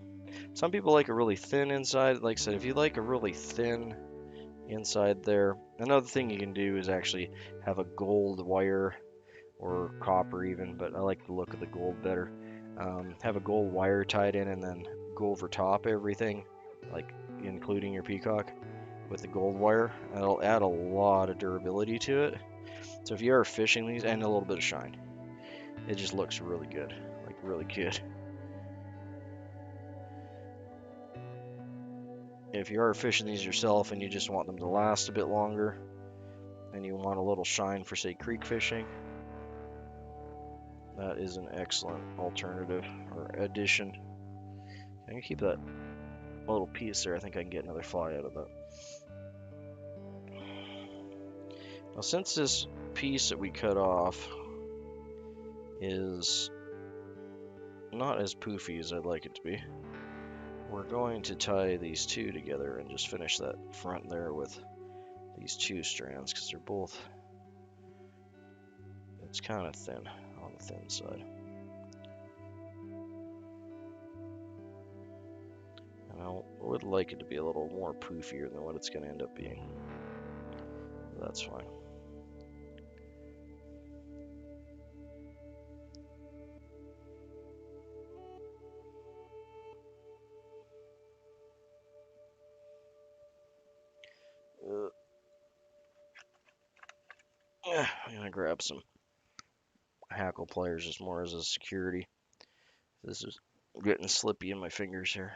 Some people like a really thin inside. Like I said, if you like a really thin inside there, another thing you can do is actually have a gold wire or copper even, but I like the look of the gold better. Have a gold wire tied in and then go over top everything, like including your peacock with the gold wire. It'll add a lot of durability to it. So if you are fishing these, and a little bit of shine, it just looks really good, like really good. If you are fishing these yourself and you just want them to last a bit longer, and you want a little shine for, say, creek fishing, that is an excellent alternative or addition. I can keep that little piece there. I think I can get another fly out of that. Now, since this piece that we cut off is not as poofy as I'd like it to be, we're going to tie these two together and just finish that front there with these 2 strands, because they're both, it's kind of thin on the thin side. And I would like it to be a little more poofier than what it's going to end up being. That's fine. I'm gonna grab some hackle pliers just more as a security. This is getting slippy in my fingers here.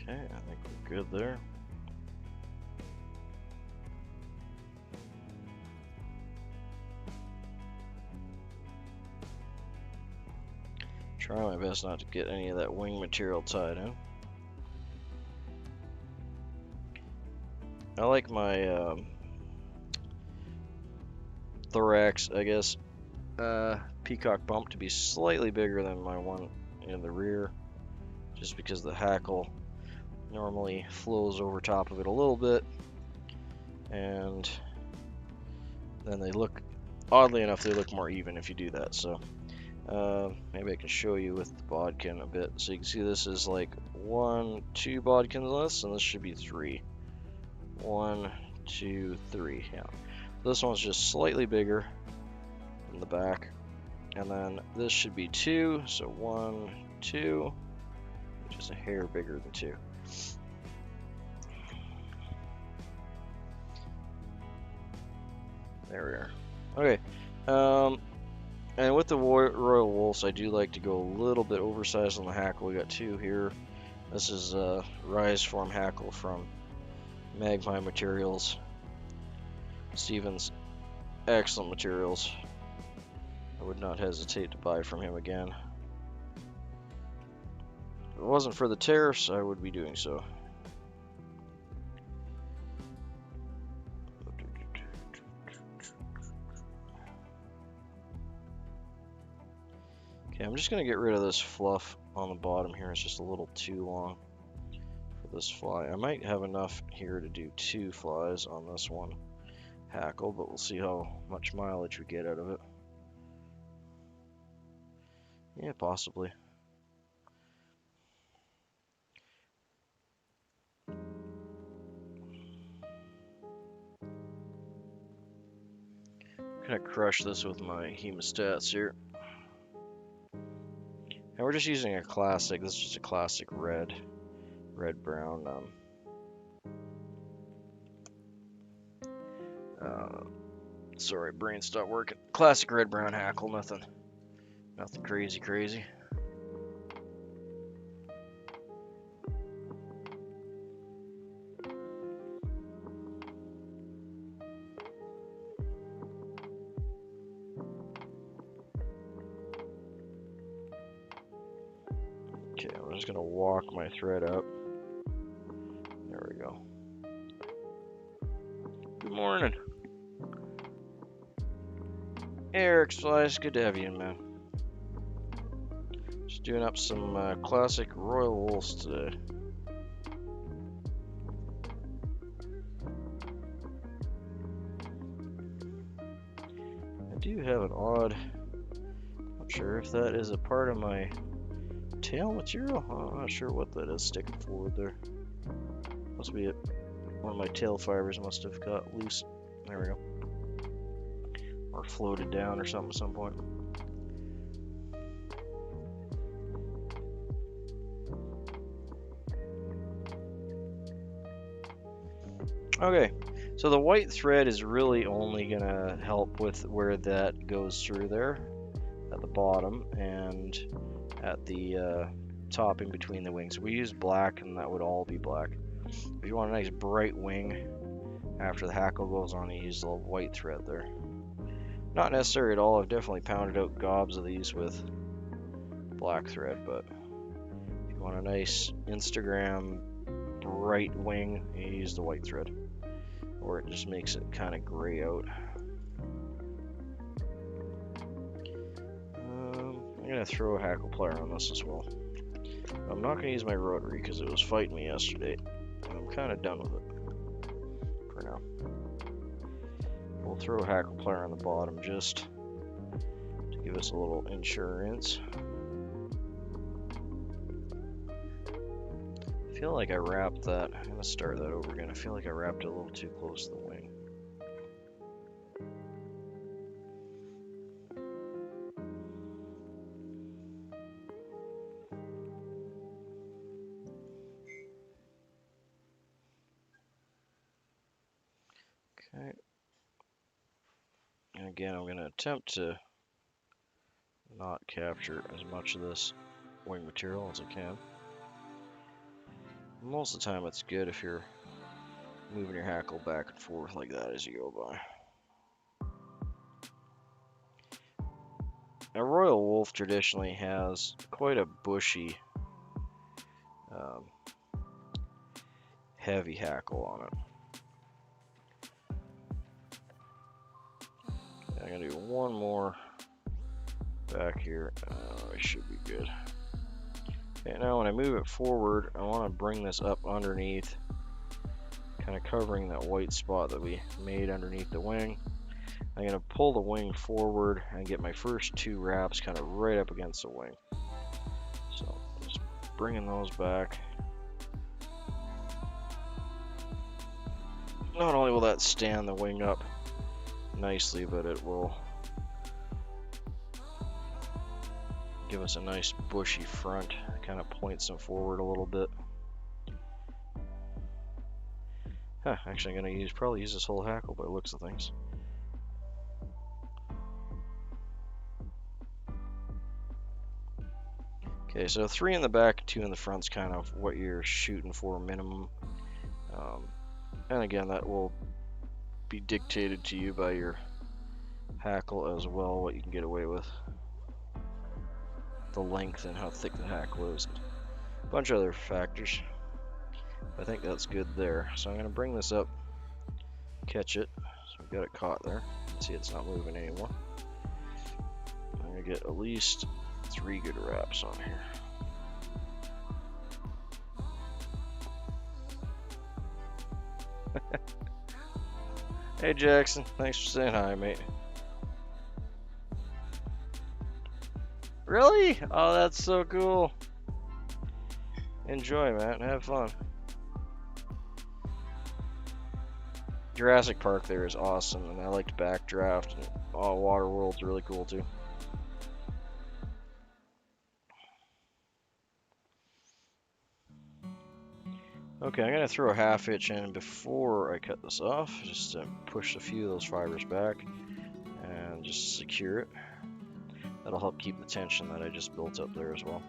Okay, I think we're good there. Try my best not to get any of that wing material tied in. I like my Thorax, I guess, peacock bump to be slightly bigger than my one in the rear, just because the hackle normally flows over top of it a little bit, and then they look, oddly enough, they look more even if you do that. So maybe I can show you with the bodkin a bit. So you can see this is like 2 bodkins less, and this should be 3. 1, 2, 3. Yeah. This one's just slightly bigger in the back, and then this should be 2. So 1, 2, which is a hair bigger than 2. There we are. Okay. And with the Royal Wolves, I do like to go a little bit oversized on the hackle. We got 2 here. This is a rise form hackle from Magpie Materials. Stevens, excellent materials. I would not hesitate to buy from him again. If it wasn't for the tariffs, I would be doing so. Okay, I'm just going to get rid of this fluff on the bottom here. It's just a little too long for this fly. I might have enough here to do 2 flies on this one hackle, but we'll see how much mileage we get out of it. Yeah, possibly. Gonna crush this with my hemostats here. And we're just using a classic, this is just a classic red brown sorry, brain stopped working. Classic red brown hackle, nothing crazy. Okay, I'm just gonna walk my thread up. There we go. Good morning. Eric Slice, good to have you in, man. Just doing up some classic Royal Wolves today. I do have an odd, not sure if that is a part of my tail material. I'm not sure what that is sticking forward there. Must be it. One of my tail fibers must have got loose. There we go. Or floated down or something at some point. Okay, so the white thread is really only gonna help with where that goes through there at the bottom and at the top in between the wings. We use black and that would all be black. If you want a nice bright wing after the hackle goes on, you use the white thread there. Not necessary at all. I've definitely pounded out gobs of these with black thread, but if you want a nice Instagram bright wing, you use the white thread, or it just makes it kind of gray out. I'm gonna throw a hackle plier on this as well. I'm not gonna use my rotary because it was fighting me yesterday, and I'm kind of done with it for now. We'll throw a hackle plier on the bottom just to give us a little insurance. I feel like I wrapped that. I'm gonna start that over again. I feel like I wrapped it a little too close to the wing. Okay. And again, I'm gonna attempt to not capture as much of this wing material as I can. Most of the time it's good if you're moving your hackle back and forth like that as you go by. A Royal Wolf traditionally has quite a bushy, heavy hackle on it. I'm gonna do one more back here. I should be good. Okay, now when I move it forward, I want to bring this up underneath, kind of covering that white spot that we made underneath the wing. I'm going to pull the wing forward and get my first two wraps kind of right up against the wing. So just bringing those back. Not only will that stand the wing up nicely, but it will give us a nice bushy front, kind of points them forward a little bit. Actually I'm gonna probably use this whole hackle by the looks of things. Okay, so 3 in the back, 2 in the front's kind of what you're shooting for minimum. And again, that will be dictated to you by your hackle as well, what you can get away with. The length and how thick the hackle is, and a bunch of other factors. I think that's good there. So I'm going to bring this up, catch it. So we've got it caught there. You can see it's not moving anymore. I'm going to get at least 3 good wraps on here. Hey Jackson, thanks for saying hi, mate. Really? Oh, that's so cool. Enjoy, man. Have fun. Jurassic Park there is awesome, and I liked Backdraft, and oh, Waterworld's really cool too. Okay, I'm gonna throw a half hitch in before I cut this off, just to push a few of those fibers back and just secure it. That'll help keep the tension that I just built up there as well.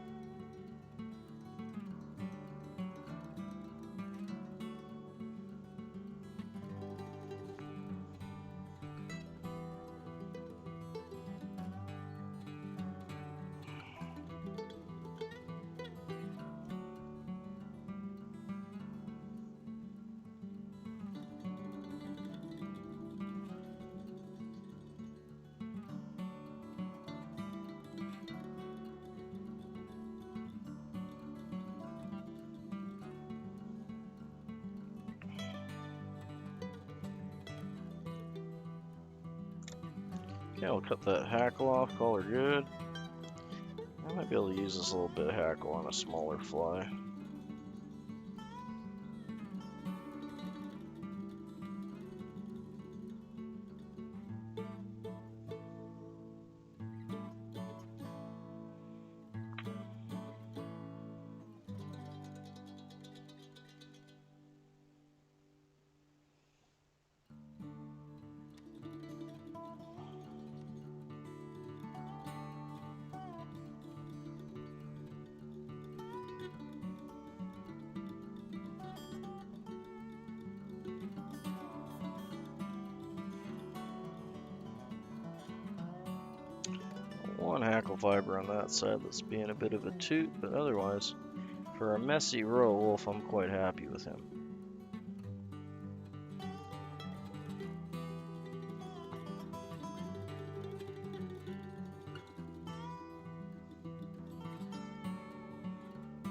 Okay, I'll cut that hackle off, call her good. I might be able to use this little bit of hackle on a smaller fly. One hackle fiber on that side that's being a bit of a toot, but otherwise, for a messy roe wolf, I'm quite happy with him.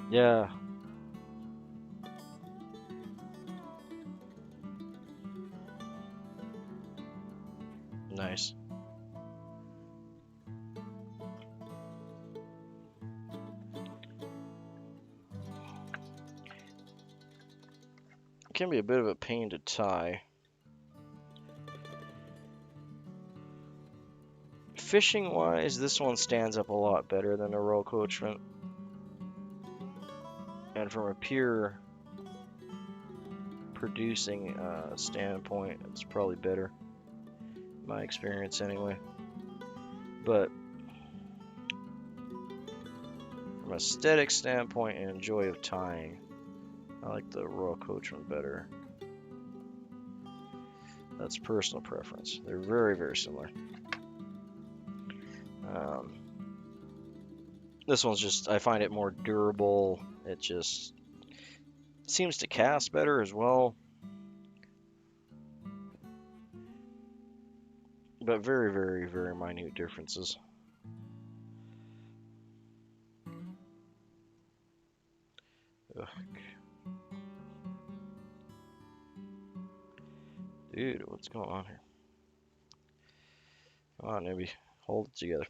Yeah. Nice. It can be a bit of a pain to tie. Fishing wise, this one stands up a lot better than a roe coachman. And from a pure producing standpoint, it's probably better. My experience anyway. But from a aesthetic standpoint and joy of tying, I like the roe coachman better. That's personal preference. They're very, very similar. This one's just, I find it more durable. It just seems to cast better as well. But very, very, very minute differences. Ugh. Dude, what's going on here? Come on, Nimby. Hold it together.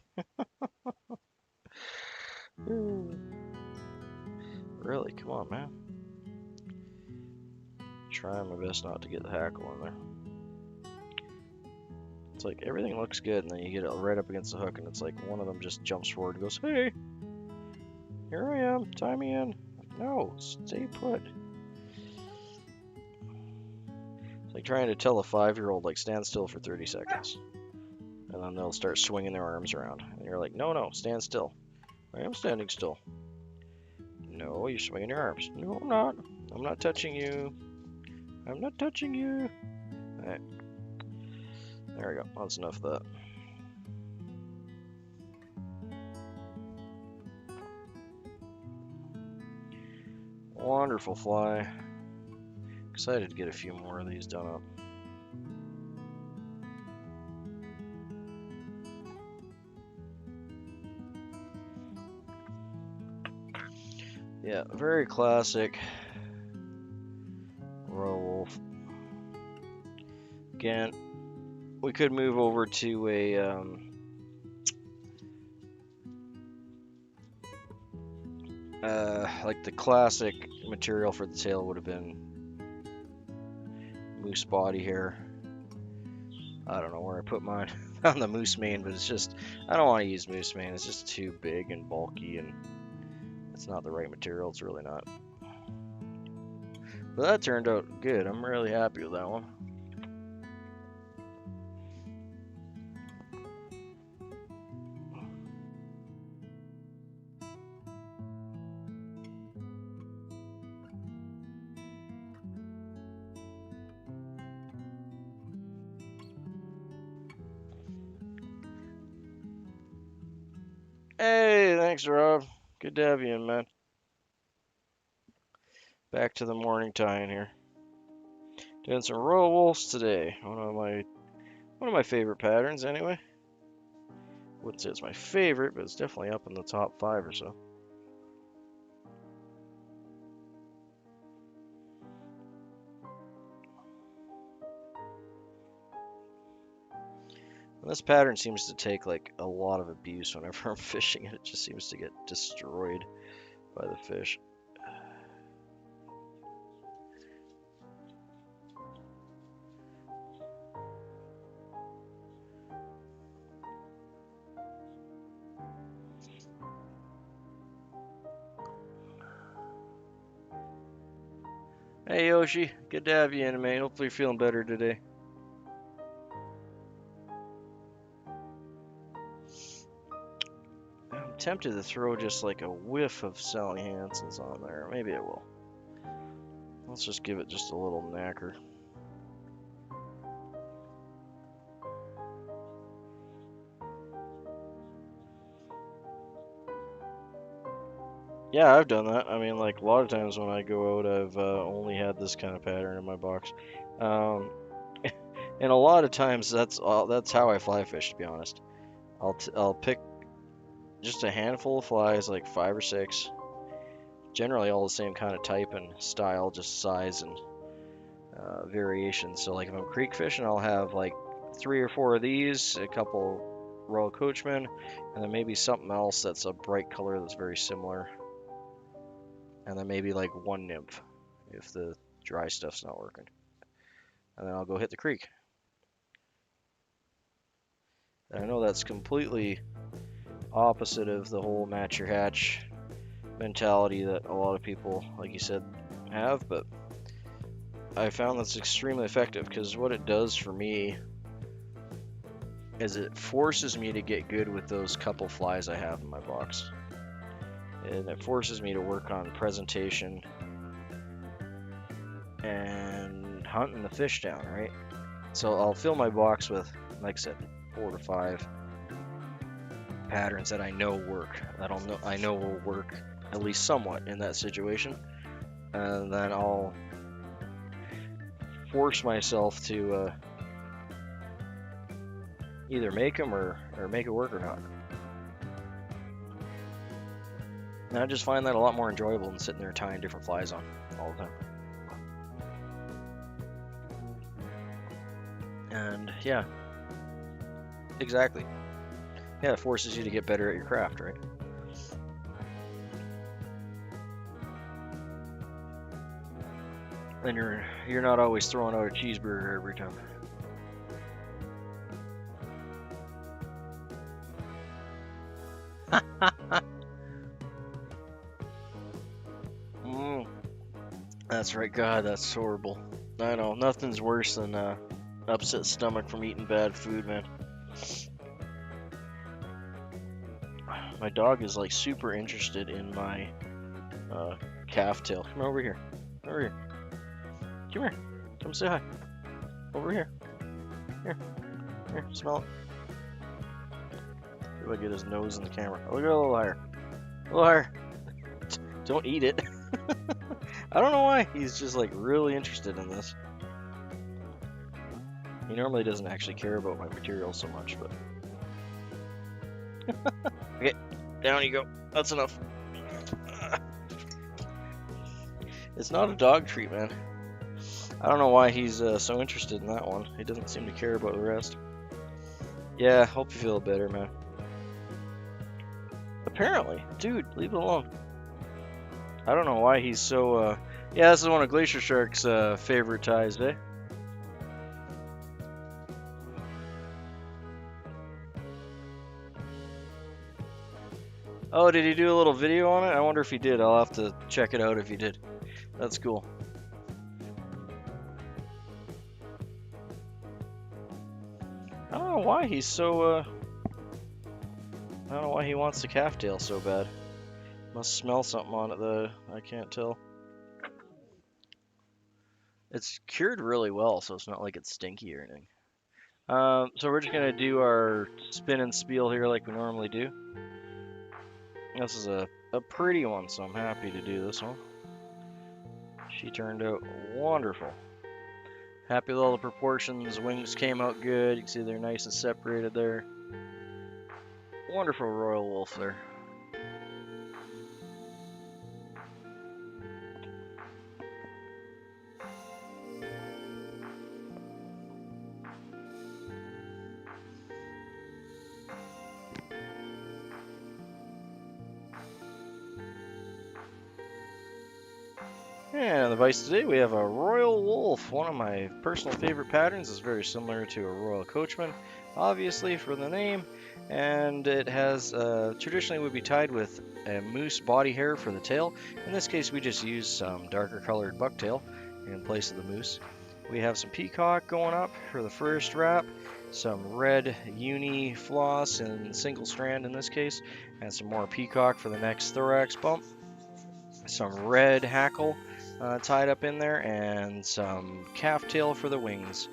Really? Come on, man. Trying my best not to get the hackle in there. It's like everything looks good, and then you get it right up against the hook, and it's like one of them just jumps forward and goes, "Hey, here I am, tie me in." No, stay put. It's like trying to tell a 5-year-old, like, stand still for 30 seconds. And then they'll start swinging their arms around. And you're like, no, stand still. I am standing still. No, you're swinging your arms. No, I'm not. I'm not touching you. I'm not touching you. All right. There we go. That's enough of that. Wonderful fly. Excited to get a few more of these done up. Yeah, very classic roe wolf. Again, we could move over to a like the classic material for the tail would have been moose body hair. I don't know where I put mine on the moose mane, but it's just, I don't want to use moose mane. It's just too big and bulky, and it's not the right material. It's really not. But that turned out good. I'm really happy with that one. Hey, thanks, Rob. Good to have you in, man. Back to the morning tying here. Doing some royal wolves today. One of my favorite patterns, anyway. Wouldn't say it's my favorite, but it's definitely up in the top 5 or so. And this pattern seems to take like a lot of abuse whenever I'm fishing it. It just seems to get destroyed by the fish. Hey Yoshi, good to have you in, man. Hopefully you're feeling better today. I'm tempted to throw just like a whiff of Sally Hansen's on there. Maybe I will. Let's just give it just a little knacker. Yeah, I've done that. I mean, like a lot of times when I go out, I've only had this kind of pattern in my box, and a lot of times that's how I fly fish. To be honest, I'll pick just a handful of flies, like 5 or 6, generally all the same kind of type and style, just size and variation. So like if I'm creek fishing, I'll have like 3 or 4 of these, a couple Royal Coachman, and then maybe something else that's a bright color that's very similar. And then maybe like 1 nymph if the dry stuff's not working. And then I'll go hit the creek. And I know that's completely opposite of the whole match your hatch mentality that a lot of people, like you said, have, but I found that's extremely effective because what it does for me is it forces me to get good with those couple flies I have in my box. And it forces me to work on presentation and hunting the fish down, right? So I'll fill my box with, like I said, 4 to 5 patterns that I know work, I know will work at least somewhat in that situation, and then I'll force myself to either make them or make it work or not. And I just find that a lot more enjoyable than sitting there tying different flies on all the time. And yeah, exactly. Yeah, it forces you to get better at your craft, right? And you're not always throwing out a cheeseburger every time. That's right, God, that's horrible. I know, nothing's worse than upset stomach from eating bad food, man. My dog is like super interested in my calf tail. Come over here. Over here. Come here. Come say hi. Over here. Here. Here, smell it. See if I get his nose in the camera. Look at it a little higher. A little higher. Don't eat it. I don't know why. He's just like really interested in this. He normally doesn't actually care about my material so much, but... Okay, down you go. That's enough. It's not a dog treat, man. I don't know why he's so interested in that one. He doesn't seem to care about the rest. Yeah, hope you feel better, man. Apparently. Dude, leave it alone. I don't know why he's so... Yeah, this is one of Glacier Shark's favorite ties, eh? Oh, did he do a little video on it? I wonder if he did. I'll have to check it out if he did. That's cool. I don't know why he's so, I don't know why he wants the calf tail so bad. Must smell something on it that I can't tell. It's cured really well, so it's not like it's stinky or anything. So we're just gonna do our spin and spiel here like we normally do. This is a pretty one, so I'm happy to do this one. She turned out wonderful. Happy with all the proportions, wings came out good. You can see they're nice and separated there. Wonderful royal wolf there. And on the vise today we have a royal wolf. One of my personal favorite patterns. Is very similar to a royal coachman, obviously for the name, and it has traditionally would be tied with a moose body hair for the tail. In this case we just use some darker colored bucktail in place of the moose. We have some peacock going up for the first wrap, some red uni floss and single strand in this case, and some more peacock for the next thorax bump. Some red hackle tied up in there, and some calf tail for the wings.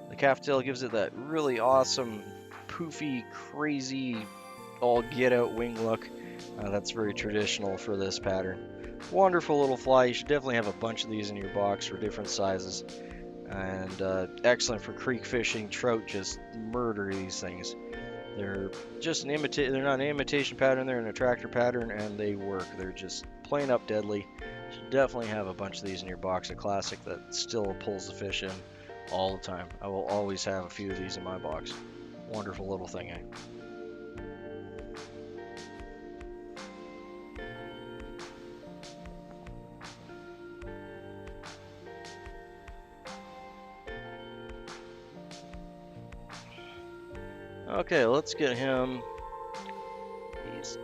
The calf tail gives it that really awesome, poofy, crazy, all get out wing look. That's very traditional for this pattern. Wonderful little fly. You should definitely have a bunch of these in your box for different sizes. And excellent for creek fishing. Trout just murder these things. They're just an they're not an imitation pattern, they're an attractor pattern, and they work. They're just plain up deadly. You should definitely have a bunch of these in your box. A classic that still pulls the fish in all the time. I will always have a few of these in my box. Wonderful little thing, eh? Okay, let's get him.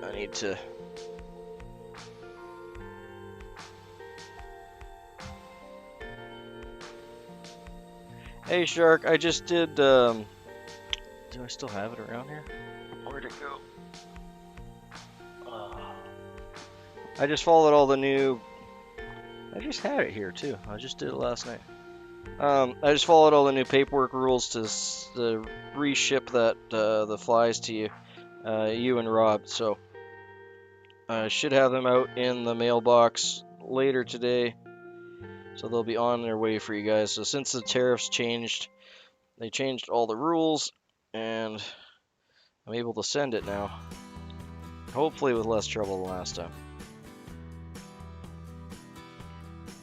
I need to. Hey Shark, I just did. Do I still have it around here? Where'd it go? I just followed all the new. I just had it here too. I just did it last night. I just followed all the new paperwork rules to reship that the flies to you, you and Rob. So I should have them out in the mailbox later today. So they'll be on their way for you guys. So since the tariffs changed, they changed all the rules, and I'm able to send it now. Hopefully with less trouble than last time.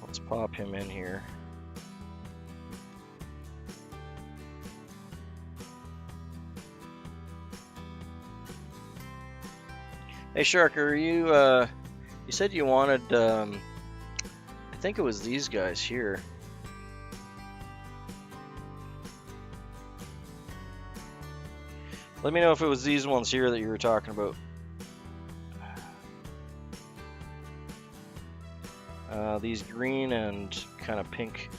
Let's pop him in here. Hey Shark, are you, you said you wanted, I think it was these guys here. Let me know if it was these ones here that you were talking about. These green and kind of pink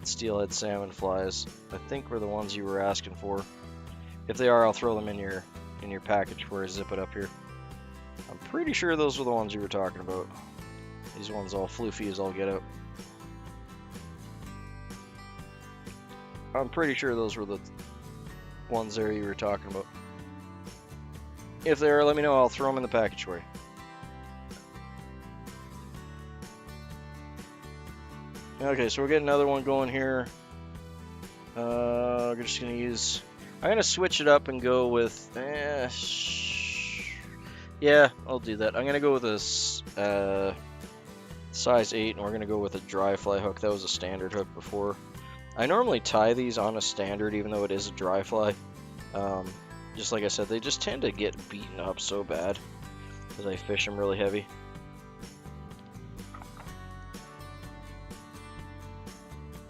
steelhead salmon flies, I think were the ones you were asking for. If they are, I'll throw them in your package before I zip it up here. I'm pretty sure those were the ones you were talking about. These ones all floofy as all get out. I'm pretty sure those were the ones there you were talking about. If they are, let me know. I'll throw them in the package for you. Okay, so we're getting another one going here. We're just gonna use. I'm gonna switch it up and go with. Yeah, I'll do that. I'm gonna go with this size 8, and we're gonna go with a dry fly hook. That was a standard hook before. I normally tie these on a standard, even though it is a dry fly. Just like I said, they just tend to get beaten up so bad because I fish them really heavy.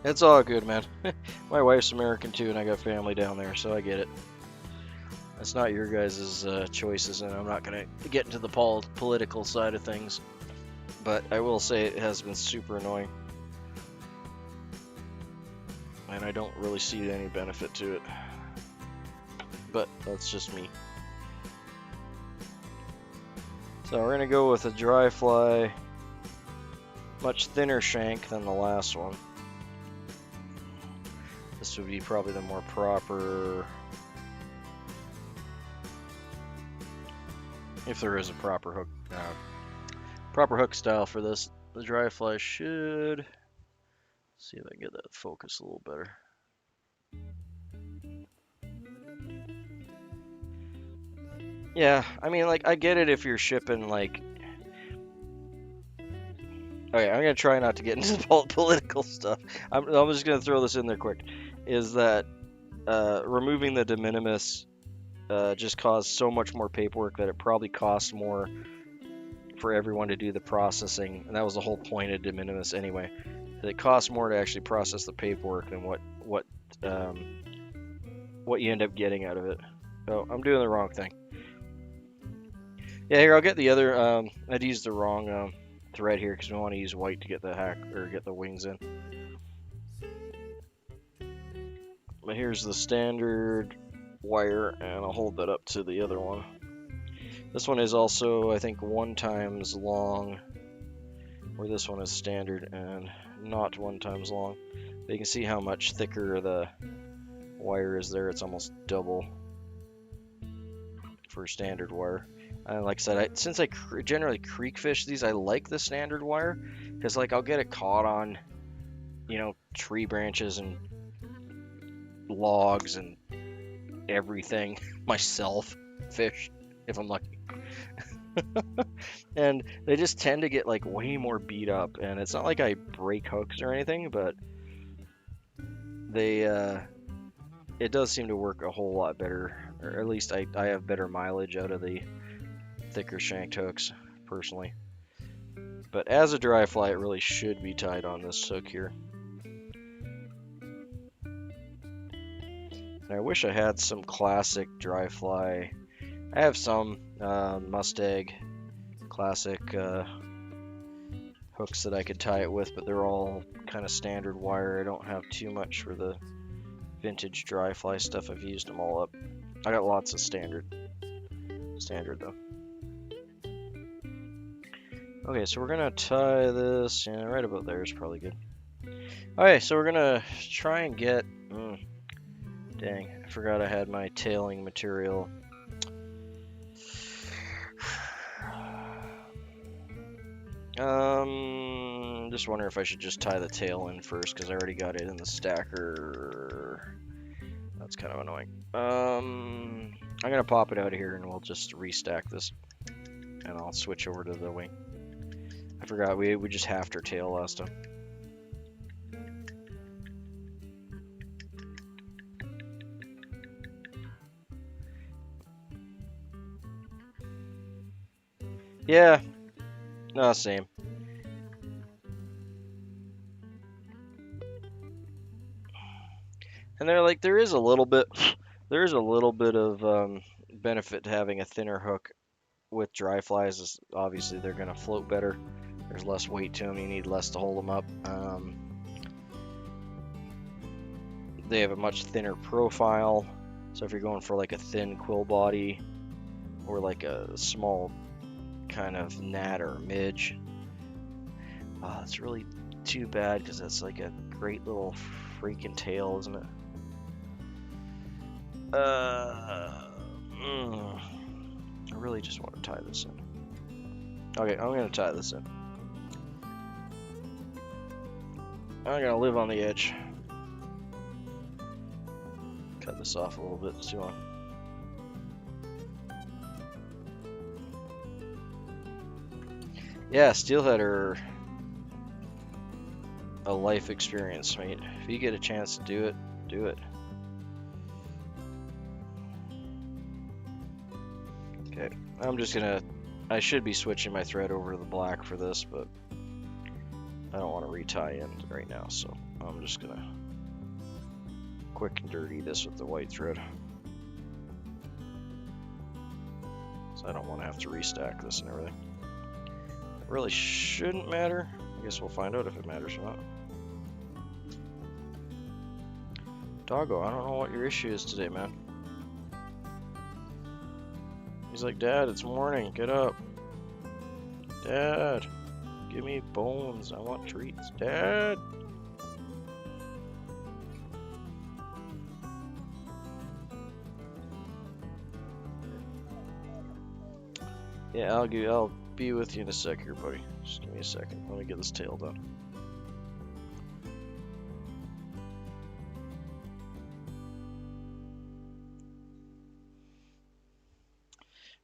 It's all good, man. My wife's American too, and I got family down there, so I get it. It's not your guys' choices, and I'm not going to get into the political side of things. But I will say it has been super annoying. And I don't really see any benefit to it. But that's just me. So we're going to go with a dry fly. Much thinner shank than the last one. This would be probably the more proper... if there is a proper hook style for this. The dry fly should... see if I can get that focus a little better. Yeah, I mean, like, I get it if you're shipping, like... Okay, I'm going to try not to get into the political stuff. I'm just going to throw this in there quick. Is that removing the de minimis just caused so much more paperwork that it probably costs more for everyone to do the processing. And that was the whole point of de minimis anyway. It costs more to actually process the paperwork than what you end up getting out of it. Oh, I'm doing the wrong thing. Yeah, here, I'll get the other, I'd used the wrong thread here because we want to use white to get the get the wings in. But here's the standard wire, and I'll hold that up to the other one. This one is also, I think, 1 times long, where this one is standard and not 1 times long. But you can see how much thicker the wire is there. It's almost double for standard wire. And like I said, since I generally creek fish these, I like the standard wire because, like, I'll get it caught on, you know, tree branches and logs and everything myself, fish if I'm lucky. And they just tend to get like way more beat up, and it's not like I break hooks or anything, but they it does seem to work a whole lot better, or at least I have better mileage out of the thicker shanked hooks personally. But as a dry fly, it really should be tied on this hook here. And I wish I had some classic dry fly. I have some Mustang classic hooks that I could tie it with, but they're all kind of standard wire. I don't have too much for the vintage dry fly stuff. I've used them all up. I got lots of standard though. Okay, so we're gonna tie this, yeah, right about there is probably good. Okay, so we're gonna try and get, dang, I forgot I had my tailing material. Just wondering if I should just tie the tail in first, because I already got it in the stacker. That's kind of annoying. I'm gonna pop it out of here and we'll just restack this, and I'll switch over to the wing. I forgot we just halved our tail last time. Yeah, no, same. And they're like, there is a little bit of benefit to having a thinner hook with dry flies. Is obviously they're gonna float better. There's less weight to them. You need less to hold them up. They have a much thinner profile. So if you're going for like a thin quill body or like a small kind of gnat or midge, it's really too bad because that's like a great little freaking tail, isn't it? I really just want to tie this in. Okay, I'm gonna tie this in. I'm gonna live on the edge. Cut this off a little bit, it's too long. Yeah, steelhead are a life experience, mate. If you get a chance to do it, do it. Okay, I should be switching my thread over to the black for this, but I don't want to retie in right now, so I'm just gonna quick and dirty this with the white thread. I don't want to have to restack this and everything. It really shouldn't matter. I guess we'll find out if it matters or not. Doggo, I don't know what your issue is today, man. He's like, Dad, it's morning. Get up. Dad, give me bones. I want treats. Dad. Yeah, I'll be with you in a sec here, buddy. Just give me a second. Let me get this tail done.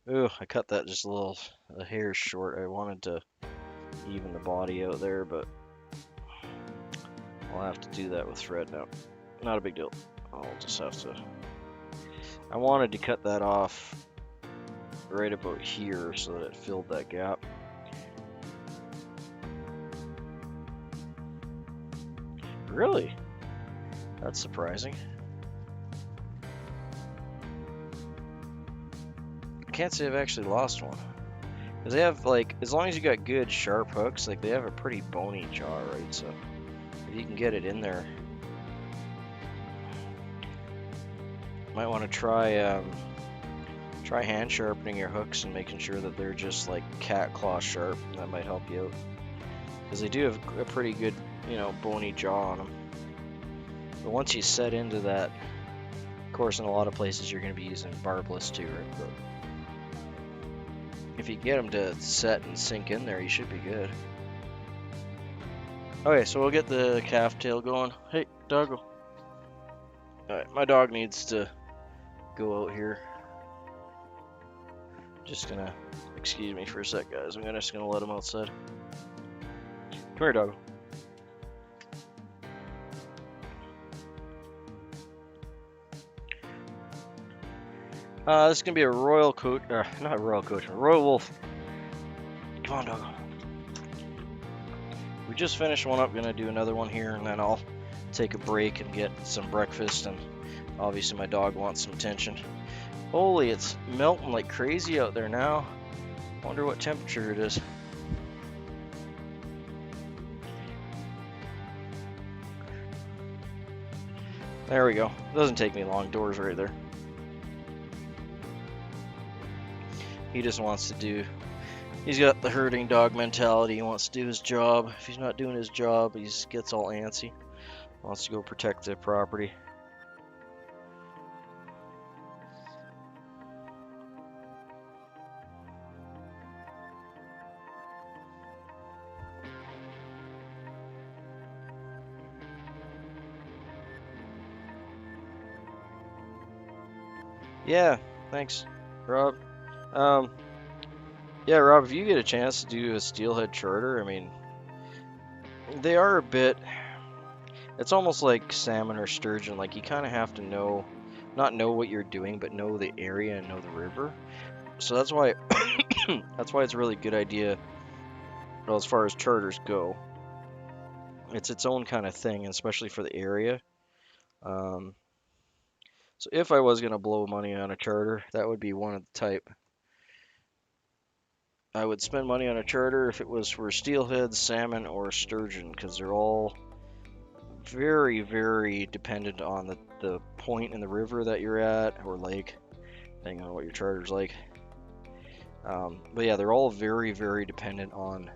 Ooh, I cut that just a hair short. I wanted to even the body out there, but I'll have to do that with thread now. Not a big deal. I'll just have to. I wanted to cut that off right about here so that it filled that gap. Really? That's surprising. I can't say I've actually lost one. Because they have, like, as long as you got good sharp hooks, like, they have a pretty bony jaw, right? So, if you can get it in there. Might want to try hand sharpening your hooks and making sure that they're just, like, cat claw sharp. That might help you out. Because they do have a pretty good, you know, bony jaw on them. But once you set into that, of course, in a lot of places you're going to be using barbless too, right? But if you get them to set and sink in there, you should be good. Okay, so we'll get the calf tail going. Hey, doggo. Alright, my dog needs to go out here. Just gonna, excuse me for a sec, guys. I'm just gonna let him outside. Come here, doggo. This is gonna be a royal coat, not a royal coat, a royal wolf. Come on, doggo. We just finished one up, gonna do another one here, and then I'll take a break and get some breakfast, and obviously my dog wants some attention. Holy, it's melting like crazy out there now. Wonder what temperature it is. There we go. Doesn't take me long. Doors right there. He just wants to do, he's got the herding dog mentality. He wants to do his job. If he's not doing his job, he gets all antsy. Wants to go protect the property. Yeah, thanks, Rob. Yeah, Rob, if you get a chance to do a steelhead charter, I mean, they are a bit, it's almost like salmon or sturgeon. Like, you kind of have to know, not know what you're doing, but know the area and know the river. So that's why, that's why it's a really good idea, well, as far as charters go. It's its own kind of thing, especially for the area. So if I was going to blow money on a charter, that would be one of the type. I would spend money on a charter if it was for steelhead, salmon, or sturgeon, because they're all very, very dependent on the point in the river that you're at, or lake, depending on what your charter's like. But yeah, they're all very, very dependent on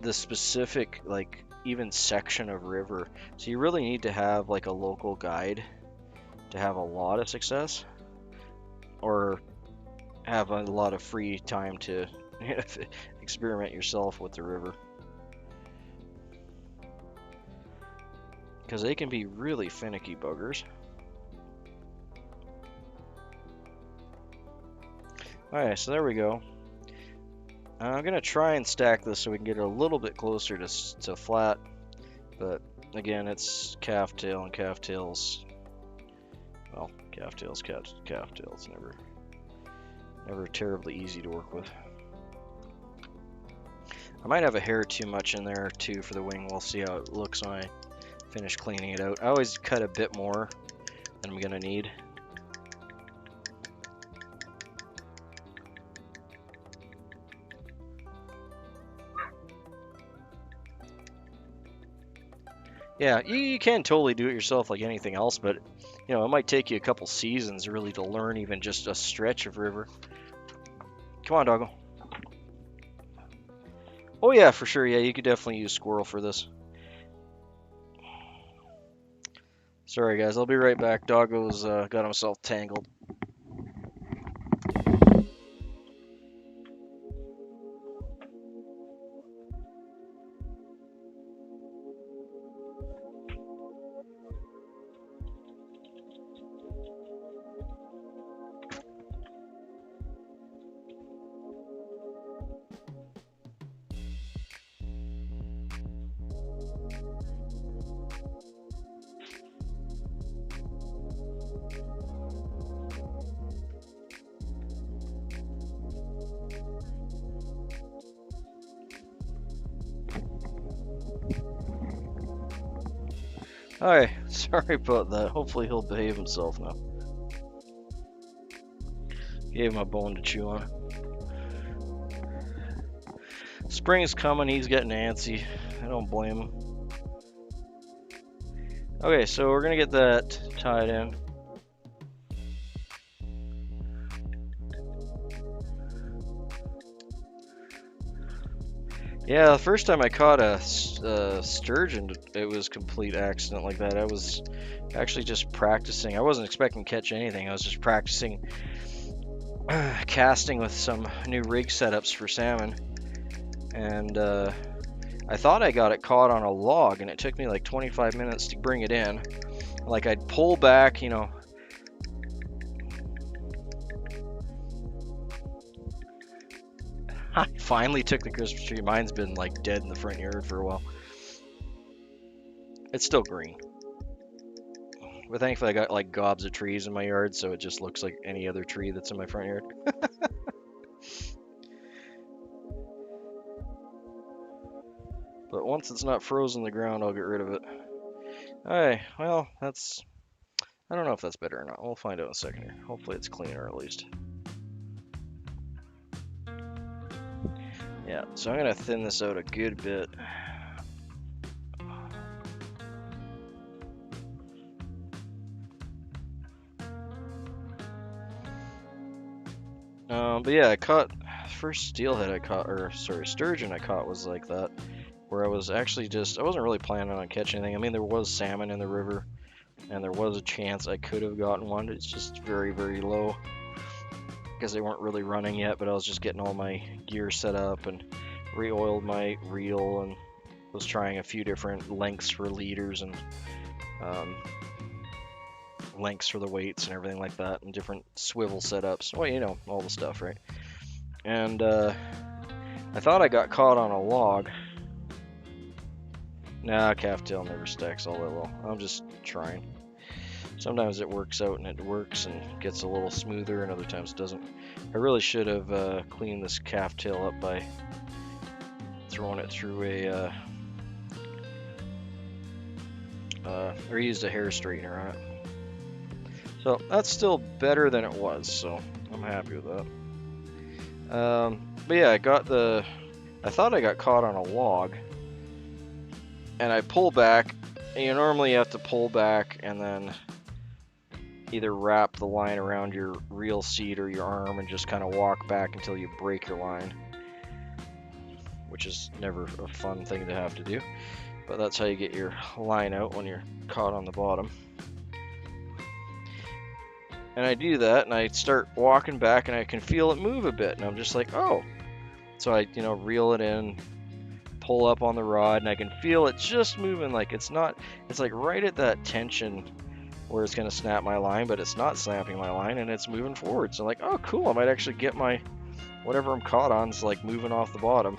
the specific, like, even section of river. So you really need to have, like, a local guide to have a lot of success, or have a lot of free time to experiment yourself with the river, because they can be really finicky buggers. Alright, so there we go. I'm gonna try and stack this so we can get it a little bit closer to flat, but again, it's calf tail, and calf tails, well, calf tails, never terribly easy to work with. I might have a hair too much in there too for the wing. We'll see how it looks when I finish cleaning it out. I always cut a bit more than I'm gonna need. Yeah, you can totally do it yourself like anything else, but you know, it might take you a couple seasons really to learn even just a stretch of river. Come on, doggo. Oh yeah, for sure. Yeah, you could definitely use squirrel for this. Sorry guys, I'll be right back. Doggo's got himself tangled. Hi, sorry about that. Hopefully he'll behave himself now. Gave him a bone to chew on. Spring is coming, he's getting antsy. I don't blame him. Okay, so we're gonna get that tied in. Yeah, the first time I caught a sturgeon, it was complete accident like that. I was actually just practicing. I wasn't expecting to catch anything. I was just practicing casting with some new rig setups for salmon. And I thought I got it caught on a log, and it took me like 25 minutes to bring it in. Like I'd pull back, you know. I finally took the Christmas tree. Mine's been like dead in the front yard for a while. It's still green. But thankfully I got like gobs of trees in my yard, so it just looks like any other tree that's in my front yard. But once it's not frozen to the ground, I'll get rid of it. Alright, well, that's... I don't know if that's better or not. We'll find out in a second here. Hopefully it's cleaner at least. Yeah, so I'm going to thin this out a good bit. But yeah, I caught... First steelhead I caught, or sorry, sturgeon I caught was like that. Where I was actually just... I wasn't really planning on catching anything. I mean, there was salmon in the river. And there was a chance I could have gotten one. It's just very, very low. Because they weren't really running yet, but I was just getting all my gear set up and re-oiled my reel and was trying a few different lengths for leaders and lengths for the weights and everything like that, and different swivel setups. Well, you know, all the stuff, right? And I thought I got caught on a log. Nah, calf tail never stacks all that well. I'm just trying. Sometimes it works out and it works and gets a little smoother, and other times it doesn't. I really should have cleaned this calf tail up by throwing it through a or used a hair straightener on it. So that's still better than it was, so I'm happy with that. But yeah, I thought I got caught on a log, and I pull back, and you normally have to pull back and then either wrap the line around your reel seat or your arm and just kind of walk back until you break your line, which is never a fun thing to have to do, but that's how you get your line out when you're caught on the bottom. And I do that, and I start walking back, and I can feel it move a bit, and I'm just like, oh. So I, you know, reel it in, pull up on the rod, and I can feel it just moving. Like it's like right at that tension where it's going to snap my line, but it's not snapping my line, and it's moving forward. So I'm like, oh, cool, I might actually get my, whatever I'm caught on is like moving off the bottom.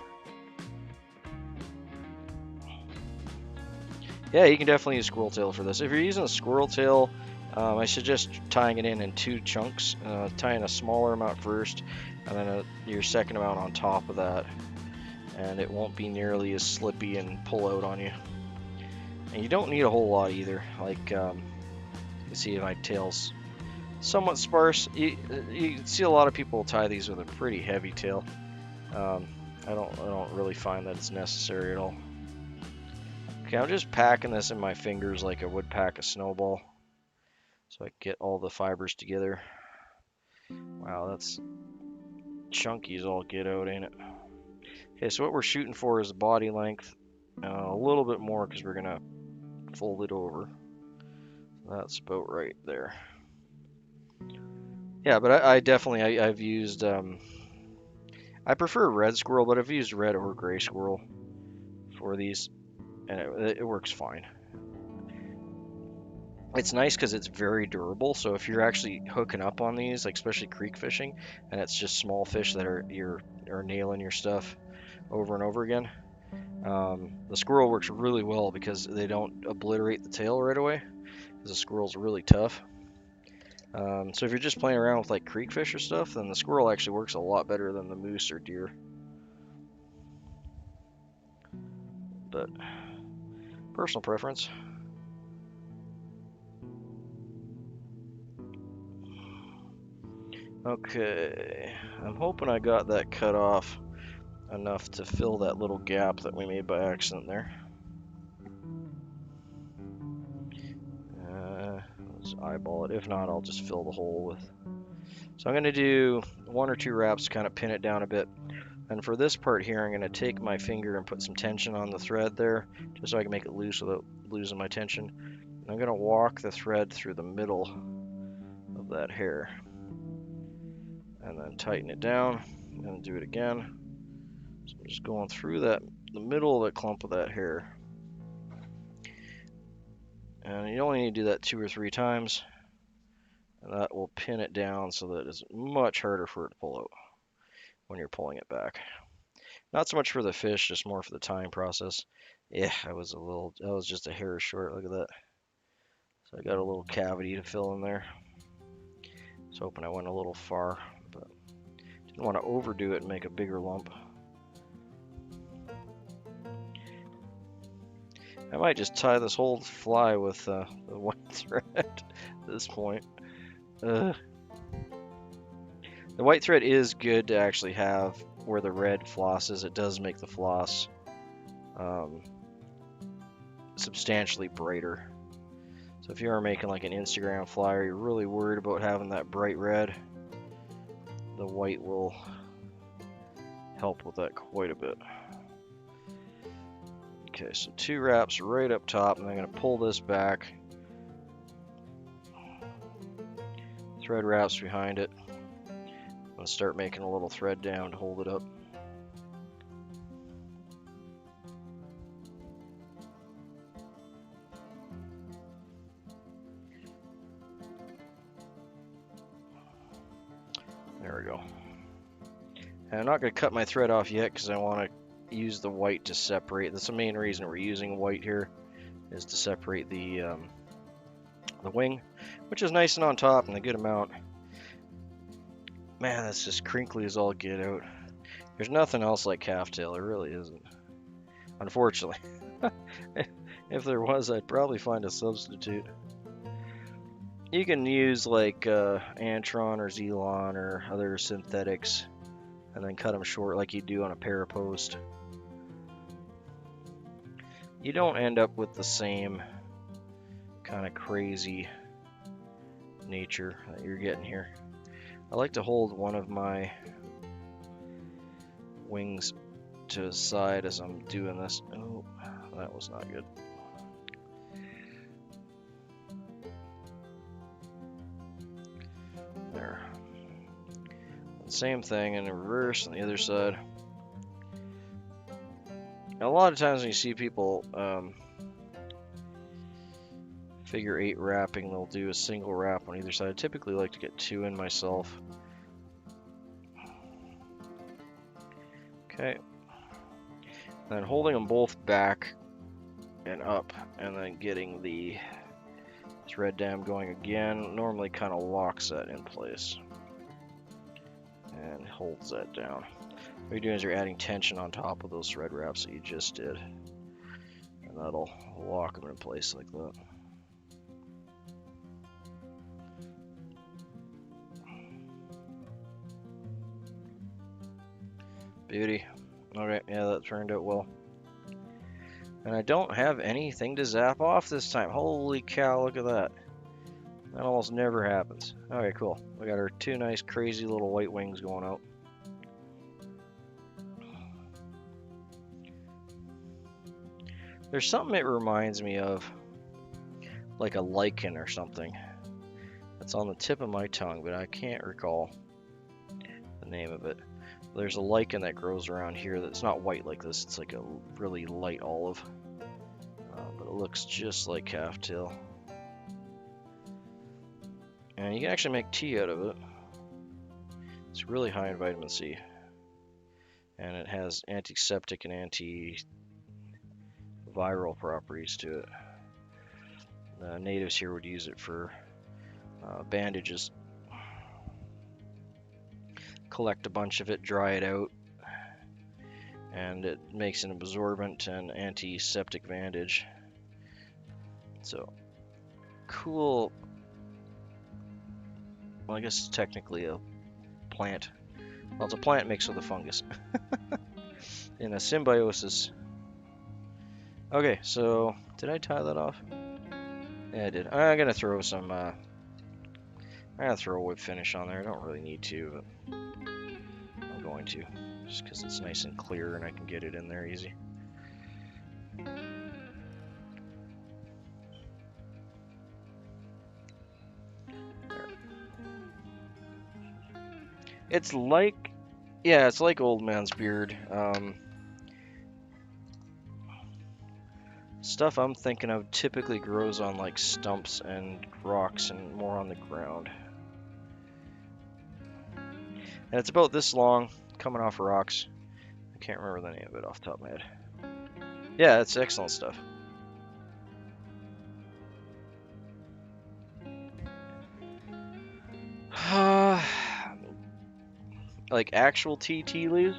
Yeah, you can definitely use squirrel tail for this. If you're using a squirrel tail, I suggest tying it in 2 chunks, tying a smaller amount first, and then your second amount on top of that, and it won't be nearly as slippy and pull out on you. And you don't need a whole lot either. Like, you see my tail's somewhat sparse. You see a lot of people tie these with a pretty heavy tail. I don't really find that it's necessary at all, Okay, I'm just packing this in my fingers like I would pack a snowball, so I get all the fibers together. Wow, that's chunky as all get out, ain't it? Okay, so what we're shooting for is the body length, a little bit more because we're gonna fold it over. That's about right there. Yeah, but I definitely I've used I prefer red squirrel, but I've used red or gray squirrel for these, and it works fine. It's nice because it's very durable. So if you're actually hooking up on these, like especially creek fishing, and it's just small fish that are nailing your stuff over and over again, the squirrel works really well because they don't obliterate the tail right away. Because the squirrel's really tough. So if you're just playing around with like creek fish or stuff, then the squirrel actually works a lot better than the moose or deer. But personal preference. Okay, I'm hoping I got that cut off enough to fill that little gap that we made by accident there. Let's eyeball it. If not, I'll just fill the hole with. So I'm going to do 1 or 2 wraps to kind of pin it down a bit. And for this part here, I'm going to take my finger and put some tension on the thread there, just so I can make it loose without losing my tension. And I'm going to walk the thread through the middle of that hair. And then tighten it down, and do it again. So I'm just going through the middle of the clump of that hair. And you only need to do that 2 or 3 times. And that will pin it down so that it's much harder for it to pull out when you're pulling it back. Not so much for the fish, just more for the tying process. Yeah, I was just a hair short. Look at that. So I got a little cavity to fill in there. I was hoping I went a little far, but didn't want to overdo it and make a bigger lump. I might just tie this whole fly with the white thread at this point. The white thread is good to actually have where the red floss is. It does make the floss substantially brighter. So if you are making like an Instagram flyer, you're really worried about having that bright red, the white will help with that quite a bit. Okay, so 2 wraps right up top, and I'm going to pull this back. Thread wraps behind it. I'm going to start making a little thread down to hold it up. There we go. And I'm not going to cut my thread off yet because I want to use the white to separate. That's the main reason we're using white here, is to separate the wing, which is nice and on top and a good amount. Man, that's just crinkly as all get out. There's nothing else like calf tail. There really isn't. Unfortunately. If there was, I'd probably find a substitute. You can use like Antron or Zelon or other synthetics and then cut them short like you do on a Parapost. You don't end up with the same kind of crazy nature that you're getting here. I like to hold one of my wings to the side as I'm doing this. Oh, that was not good. There. Same thing in reverse on the other side. Now, a lot of times when you see people figure 8 wrapping, they'll do a single wrap on either side. I typically like to get 2 in myself. Okay. Then holding them both back and up, and then getting the thread dam going again, normally kind of locks that in place and holds that down. What you're doing is you're adding tension on top of those thread wraps that you just did, and that'll lock them in place like that. Beauty. Okay, yeah, that turned out well. And I don't have anything to zap off this time. Holy cow, look at that. That almost never happens. Okay, cool. We got our 2 nice crazy little white wings going out. There's something it reminds me of, like a lichen or something. It's on the tip of my tongue, but I can't recall the name of it. There's a lichen that grows around here that's not white like this. It's like a really light olive, but it looks just like calftail. And you can actually make tea out of it. It's really high in vitamin C. And it has antiseptic and antiviral properties to it. The natives here would use it for bandages. Collect a bunch of it, dry it out, and it makes an absorbent and antiseptic bandage. So, cool. Well, I guess it's technically a plant. Well, it's a plant mixed with a fungus. In a symbiosis. Okay, so did I tie that off? Yeah, I did. I'm gonna throw some. I'm gonna throw a whip finish on there. I don't really need to, but I'm going to, just because it's nice and clear and I can get it in there easy. It's like, yeah, it's like old man's beard. Stuff I'm thinking of typically grows on like stumps and rocks and more on the ground. And it's about this long, coming off rocks. I can't remember the name of it off the top of my head. Yeah, it's excellent stuff. Like actual tea leaves?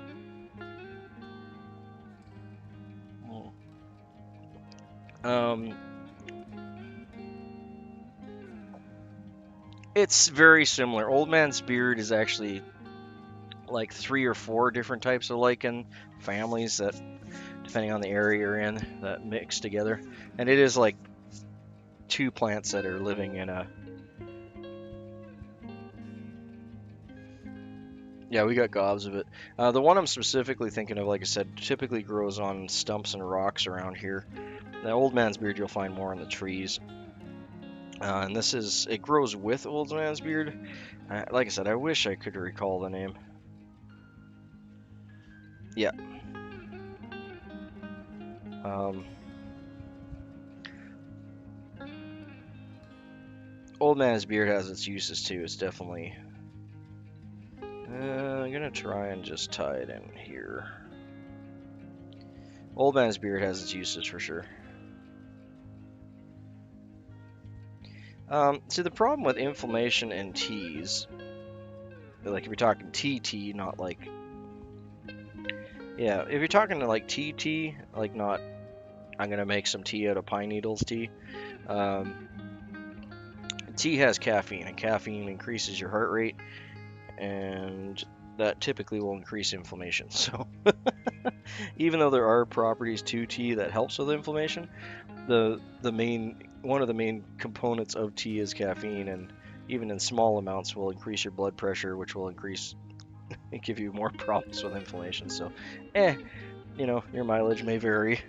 It's very similar. Old man's beard is actually like 3 or 4 different types of lichen families that, depending on the area you're in, that mix together. And it is like 2 plants that are living in a... Yeah, we got gobs of it. The one I'm specifically thinking of, like I said, typically grows on stumps and rocks around here. The old man's beard you'll find more in the trees. And this is, it grows with old man's beard. Like I said, I wish I could recall the name. Yeah. Old man's beard has its uses too. It's definitely... I'm gonna try and just tie it in here. Old man's beard has its uses for sure. See, the problem with inflammation in teas, like if you're talking tea, not like... Yeah, if you're talking to like tea, like not, I'm gonna make some tea out of pine needles tea. Tea has caffeine, and caffeine increases your heart rate, and that typically will increase inflammation. So, even though there are properties to tea that helps with inflammation, one of the main components of tea is caffeine, and even in small amounts will increase your blood pressure, which will give you more problems with inflammation. So, you know, your mileage may vary.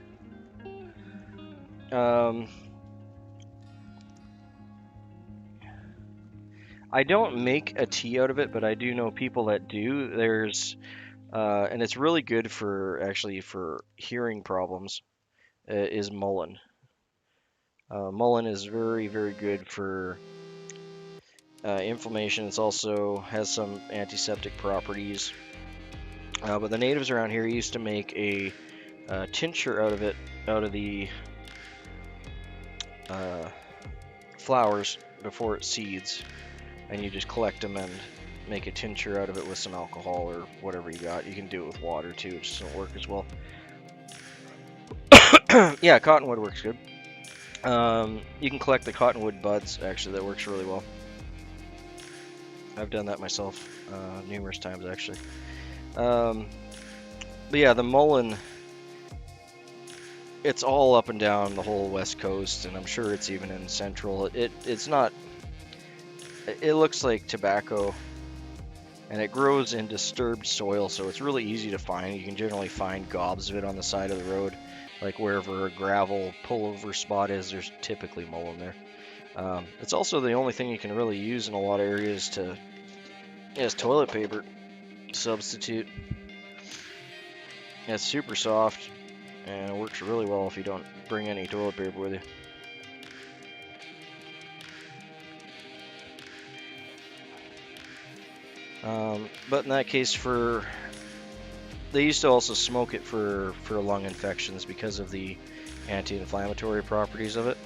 I don't make a tea out of it, but I do know people that do. There's, and it's really good for hearing problems. Is mullein. Mullein is very, very good for inflammation. It's also has some antiseptic properties. But the natives around here used to make a tincture out of it, out of the flowers before it seeds, and you just collect them and make a tincture out of it with some alcohol or whatever you got. You can do it with water too, it just doesn't work as well. Yeah, cottonwood works good. You can collect the cottonwood buds, actually, that works really well. I've done that myself numerous times, actually. But yeah, the mullein it's all up and down the whole west coast, and I'm sure it's even in central. It's not. It looks like tobacco, and it grows in disturbed soil, so it's really easy to find. You can generally find gobs of it on the side of the road, like wherever a gravel pullover spot is. There's typically mullein there. It's also the only thing you can really use in a lot of areas to as toilet paper substitute. It's super soft and it works really well if you don't bring any toilet paper with you. But in that case, they used to also smoke it for lung infections because of the anti-inflammatory properties of it.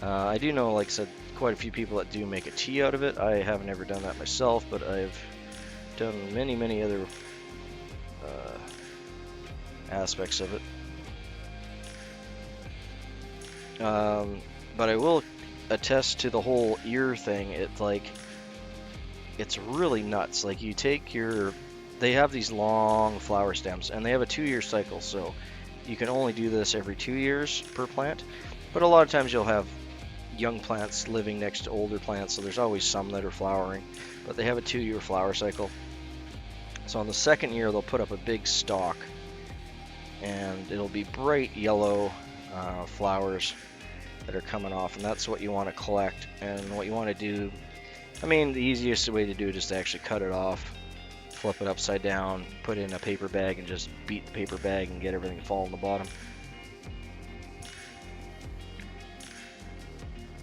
I do know, like I said, quite a few people that do make a tea out of it. I haven't ever done that myself, but I've done many other aspects of it. But I will attest to the whole ear thing. It's really nuts. Like you take they have these long flower stems, and they have a 2-year cycle, so you can only do this every 2 years per plant. But a lot of times you'll have young plants living next to older plants, so there's always some that are flowering. But they have a 2-year flower cycle. So on the 2nd year, they'll put up a big stalk, and it'll be bright yellow flowers that are coming off, and that's what you want to collect. And what you want to do, I mean, the easiest way to do it is to actually cut it off, flip it upside down, put it in a paper bag, and just beat the paper bag and get everything to fall on the bottom.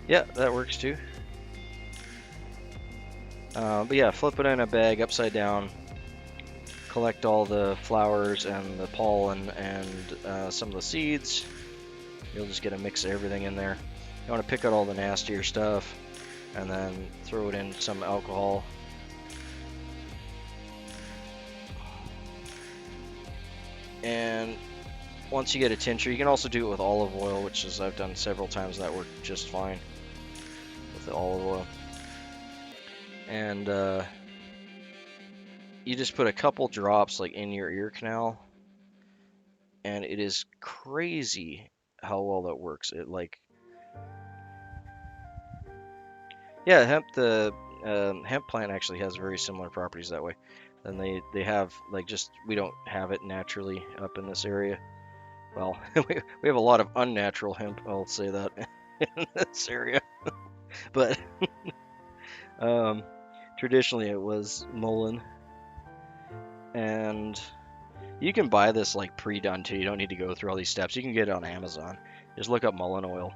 Yeah, that works too. But yeah, flip it in a bag upside down, collect all the flowers and the pollen and some of the seeds. You'll just get a mix of everything in there. You want to pick out all the nastier stuff and then throw it in some alcohol. And once you get a tincture, you can also do it with olive oil, which is I've done several times. That worked just fine with the olive oil. And you just put a couple drops like in your ear canal, and it is crazy how well that works. The hemp plant actually has very similar properties that way. And they have like we don't have it naturally up in this area. Well, we have a lot of unnatural hemp, I'll say that, in this area. But traditionally it was mullein, and you can buy this like pre-done too. You don't need to go through all these steps. You can get it on Amazon. Just look up mullein oil,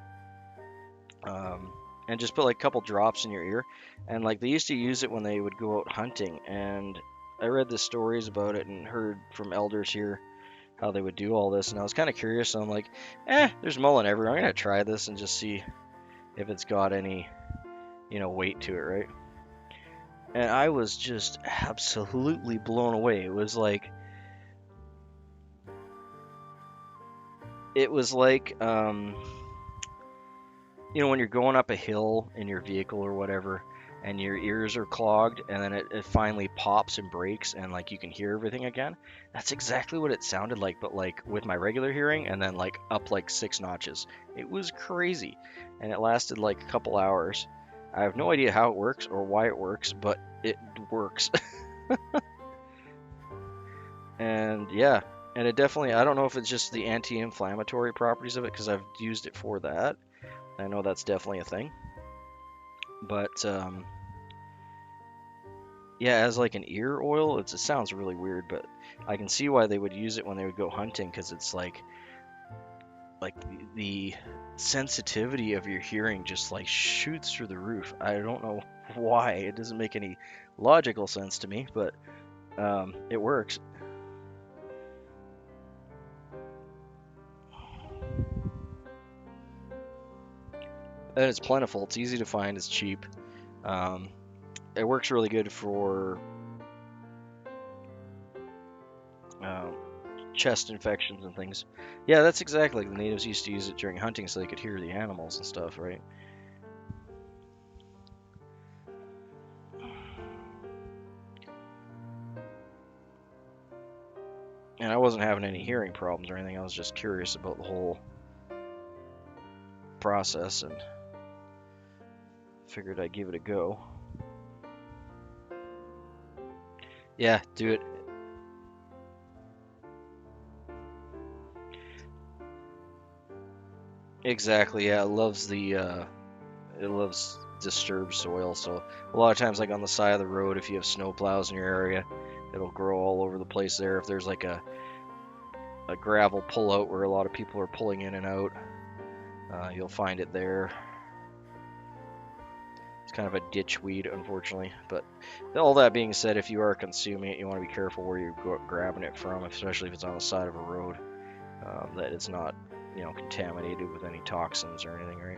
and just put like a couple drops in your ear. And like they used to use it when they would go out hunting, and I read the stories about it and heard from elders here how they would do all this, and I was kind of curious. So I'm like, there's mullein everywhere. I'm gonna try this and just see if it's got any, weight to it, right? And I was just absolutely blown away. It was like when you're going up a hill in your vehicle or whatever, and your ears are clogged, and then it finally pops and breaks, and like you can hear everything again. That's exactly what it sounded like, but like with my regular hearing, and then like up like 6 notches. It was crazy, and it lasted like a couple hours. I have no idea how it works or why it works, but it works. And yeah, and it definitely, I don't know if it's just the anti-inflammatory properties of it, because I've used it for that. I know that's definitely a thing. But yeah, as like an ear oil, it sounds really weird, but I can see why they would use it when they would go hunting, because it's like the sensitivity of your hearing just like shoots through the roof. I don't know why. It doesn't make any logical sense to me, but it works. And it's plentiful. It's easy to find. It's cheap. It works really good for uh, chest infections and things. Yeah, that's exactly like the natives used to use it during hunting so they could hear the animals and stuff, right? And I wasn't having any hearing problems or anything. I was just curious about the whole process and figured I'd give it a go. Yeah, do it. Exactly. Yeah, it loves disturbed soil. So a lot of times, like on the side of the road, if you have snow plows in your area, it'll grow all over the place there. If there's like a gravel pullout where a lot of people are pulling in and out, you'll find it there. It's kind of a ditch weed, unfortunately. But all that being said, if you are consuming it, you want to be careful where you're grabbing it from, especially if it's on the side of a road, that it's not, contaminated with any toxins or anything, right?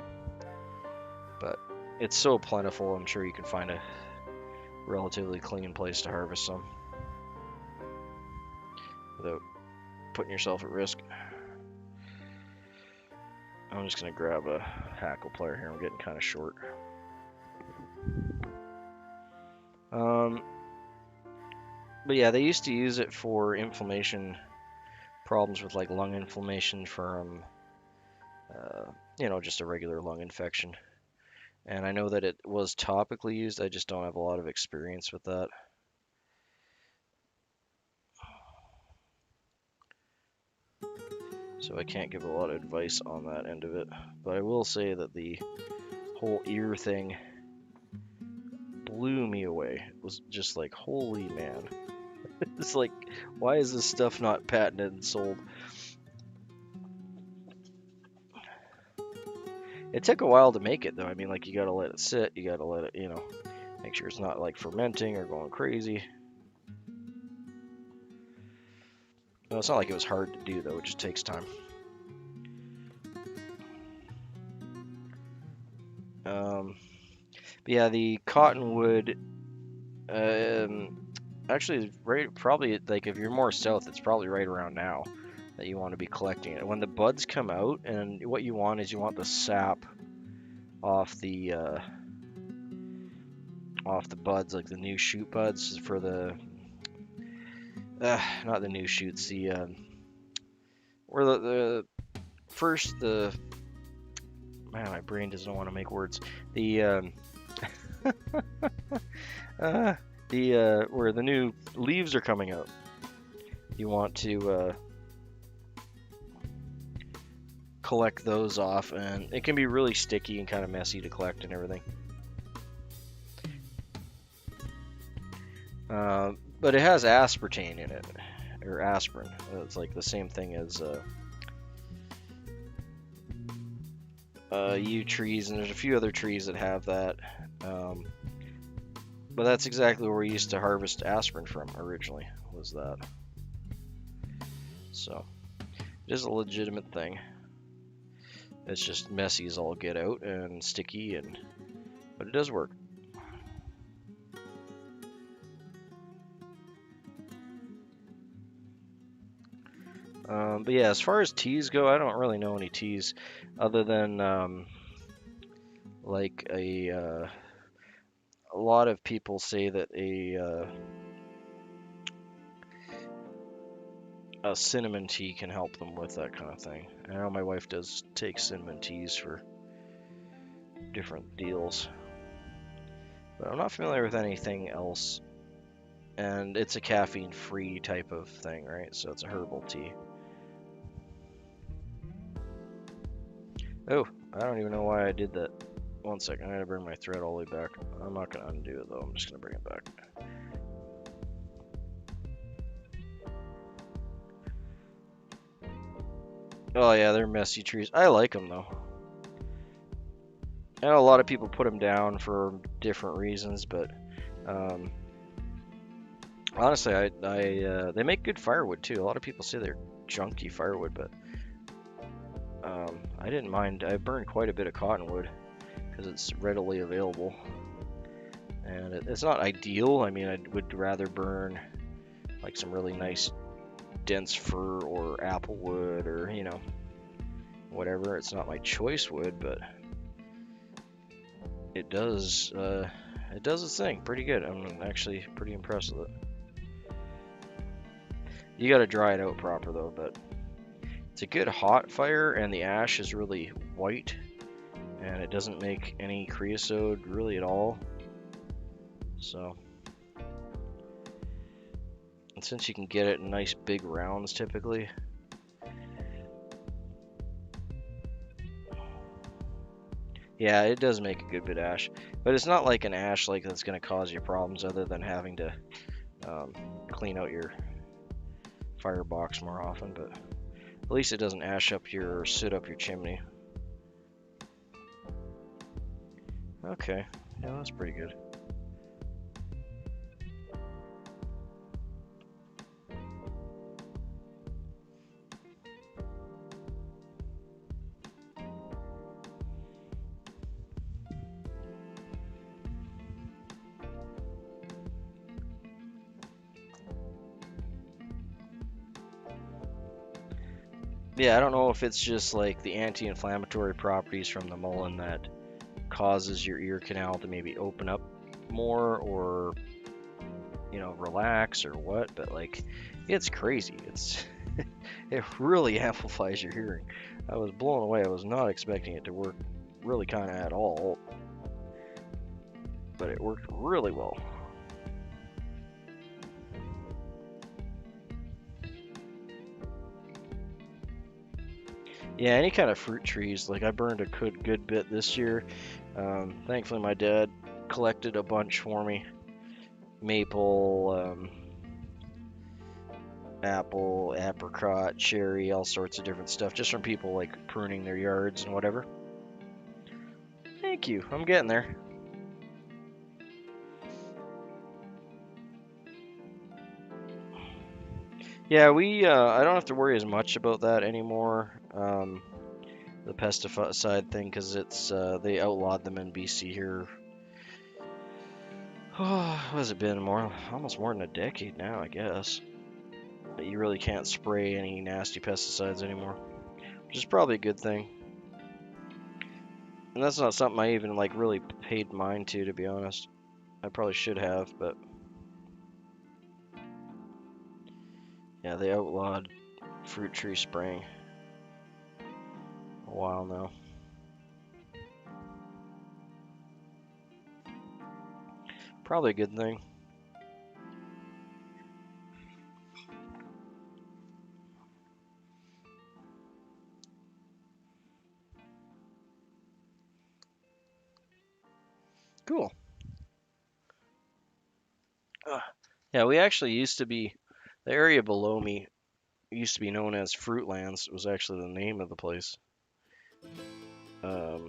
But it's so plentiful, I'm sure you can find a relatively clean place to harvest some without putting yourself at risk. I'm just going to grab a hackle plier here. I'm getting kind of short. But yeah, they used to use it for inflammation problems with like lung inflammation from, just a regular lung infection. And I know that it was topically used. I just don't have a lot of experience with that. So I can't give a lot of advice on that end of it. But I will say that the whole ear thing blew me away. It was just like, holy man. It's like, why is this stuff not patented and sold? It took a while to make it, though. I mean, like, you gotta let it sit. You gotta let it, make sure it's not, like, fermenting or going crazy. No, it's not like it was hard to do, though. It just takes time. But yeah, the cottonwood, actually, right, probably, like, if you're more south, it's probably right around now that you want to be collecting it. When the buds come out, and what you want is you want the sap off the buds, like the new shoot buds for the not the new shoots, the where the first the man, my brain doesn't want to make words. The where the new leaves are coming out. You want to collect those off, and it can be really sticky and kind of messy to collect and everything. But it has aspartame in it, or aspirin. It's like the same thing as yew trees, and there's a few other trees that have that. But that's exactly where we used to harvest aspirin from originally, was that. So it is a legitimate thing. It's just messy as all get out and sticky, but it does work. But yeah, as far as teas go, I don't really know any teas other than like a lot of people say that a cinnamon tea can help them with that kind of thing. I know my wife does take cinnamon teas for different deals, but I'm not familiar with anything else. And it's a caffeine-free type of thing, right? So it's a herbal tea. Oh, I don't even know why I did that. One second, I gotta bring my thread all the way back. I'm not gonna undo it though, I'm just gonna bring it back. Oh yeah, they're messy trees. I like them though. I know a lot of people put them down for different reasons, but honestly, they make good firewood too. A lot of people say they're junky firewood, but I didn't mind. I burned quite a bit of cottonwood because it's readily available, and it's not ideal. I mean, I would rather burn like some really nice dense fir or apple wood, or whatever. It's not my choice wood, but it does its thing pretty good. I'm actually pretty impressed with it. You got to dry it out proper though, but it's a good hot fire, and the ash is really white, and it doesn't make any creosote really at all. So, and since you can get it in nice big rounds typically, yeah, it does make a good bit of ash, but it's not like an ash like that's going to cause you problems other than having to clean out your firebox more often, but at least it doesn't ash up your, or soot up your chimney. Okay, yeah, that's pretty good. Yeah, I don't know if it's just like the anti-inflammatory properties from the mullein that causes your ear canal to maybe open up more, or relax, or what, but like it's crazy. It really amplifies your hearing. I was blown away. I was not expecting it to work really kind of at all, but it worked really well. Yeah, any kind of fruit trees. Like I burned a good bit this year. Thankfully, my dad collected a bunch for me. Maple, apple, apricot, cherry, all sorts of different stuff, just from people like pruning their yards and whatever. Thank you. I'm getting there. Yeah, I don't have to worry as much about that anymore. The pesticide thing, because they outlawed them in BC here. Oh, what has it been? Almost more than a decade now, I guess. But you really can't spray any nasty pesticides anymore, which is probably a good thing. And that's not something I even like really paid mind to be honest. I probably should have, but yeah, they outlawed fruit tree spraying a while now. Probably a good thing. Cool. Yeah, we actually used to be, the area below me used to be known as Fruitlands. It was actually the name of the place. Where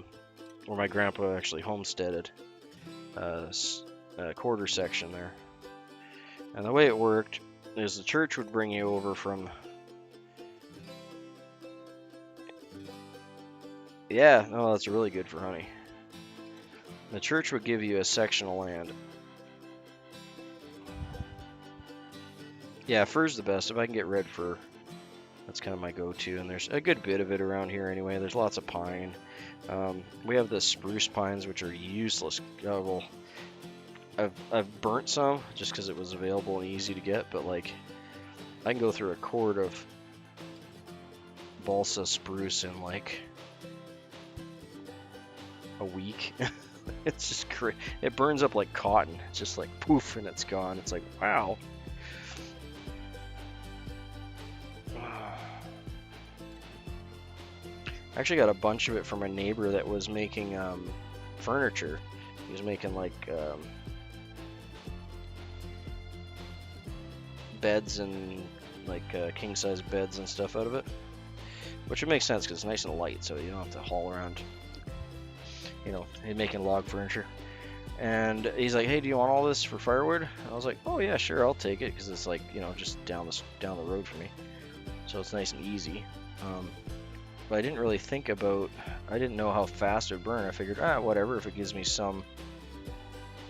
my grandpa actually homesteaded. A quarter section there. And the way it worked is the church would bring you over from... Yeah, no, that's really good for honey. The church would give you a section of land. Yeah, fur's the best. If I can get red fur, that's kind of my go-to. And there's a good bit of it around here anyway. There's lots of pine. We have the spruce pines, which are useless. Well, I've burnt some just because it was available and easy to get, but like I can go through a cord of balsa spruce in like a week. It's just crazy. It burns up like cotton. It's just like poof and it's gone. It's like, wow. I actually got a bunch of it from a neighbor that was making furniture. He was making like beds and like king size beds and stuff out of it, which would make sense because it's nice and light, so you don't have to haul around. He's making log furniture, and he's like, "Hey, do you want all this for firewood?" I was like, "Oh yeah, sure, I'll take it," because it's like just down the road for me, so it's nice and easy. But I didn't really think about. I didn't know how fast it would burn. I figured, whatever, if it gives me some,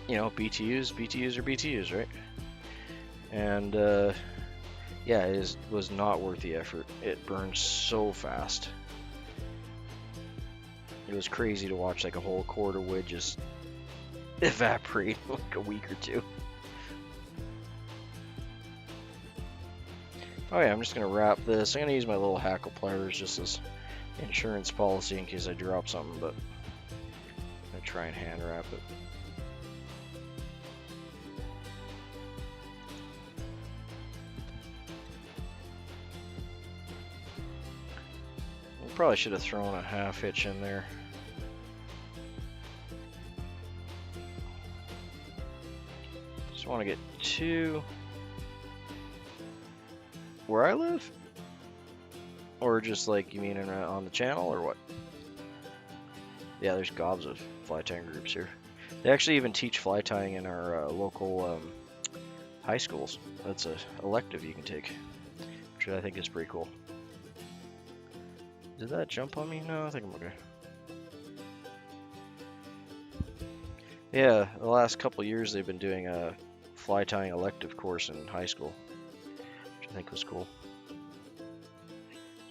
BTUs are BTUs, right? And yeah, it was not worth the effort. It burned so fast. It was crazy to watch like a whole cord of wood just evaporate in like a week or two. Oh yeah, I'm just gonna wrap this. I'm gonna use my little hackle pliers just as insurance policy in case I drop something, but try and hand wrap it. We probably should have thrown a half hitch in there. Just want to get to where I live? Or just like, you mean on the channel or what? Yeah, there's gobs of fly tying groups here. They actually even teach fly tying in our local high schools. That's an elective you can take, which I think is pretty cool. Did that jump on me? No, I think I'm okay. Yeah, the last couple years they've been doing a fly tying elective course in high school, which I think was cool.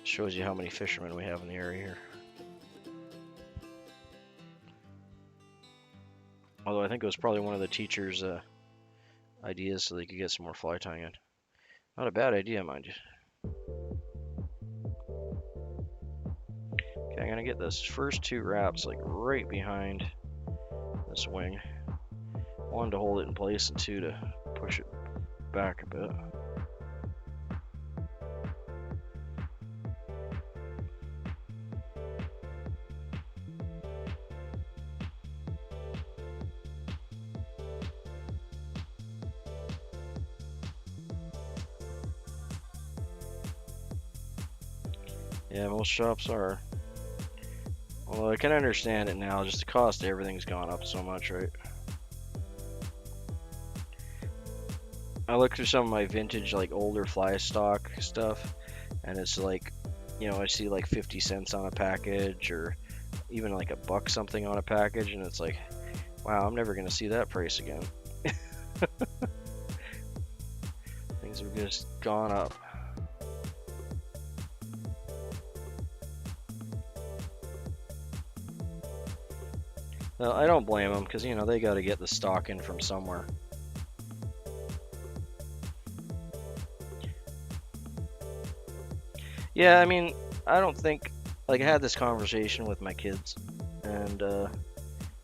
Shows you how many fishermen we have in the area here. Although I think it was probably one of the teachers' ideas so they could get some more fly tying in. Not a bad idea, mind you. Okay, I'm gonna get this first 2 wraps like right behind this wing. 1 to hold it in place and 2 to push it back a bit. Yeah, most shops are. Well, I can understand it now, just the cost of everything's gone up so much, right? I look through some of my vintage, like older fly stock stuff, and it's like, you know, I see like 50 cents on a package, or even like $1 something on a package, and it's like, wow, I'm never gonna see that price again. Things have just gone up. Well, I don't blame them, because, you know, they got to get the stock in from somewhere. Yeah, I mean, I don't think, like, I had this conversation with my kids, and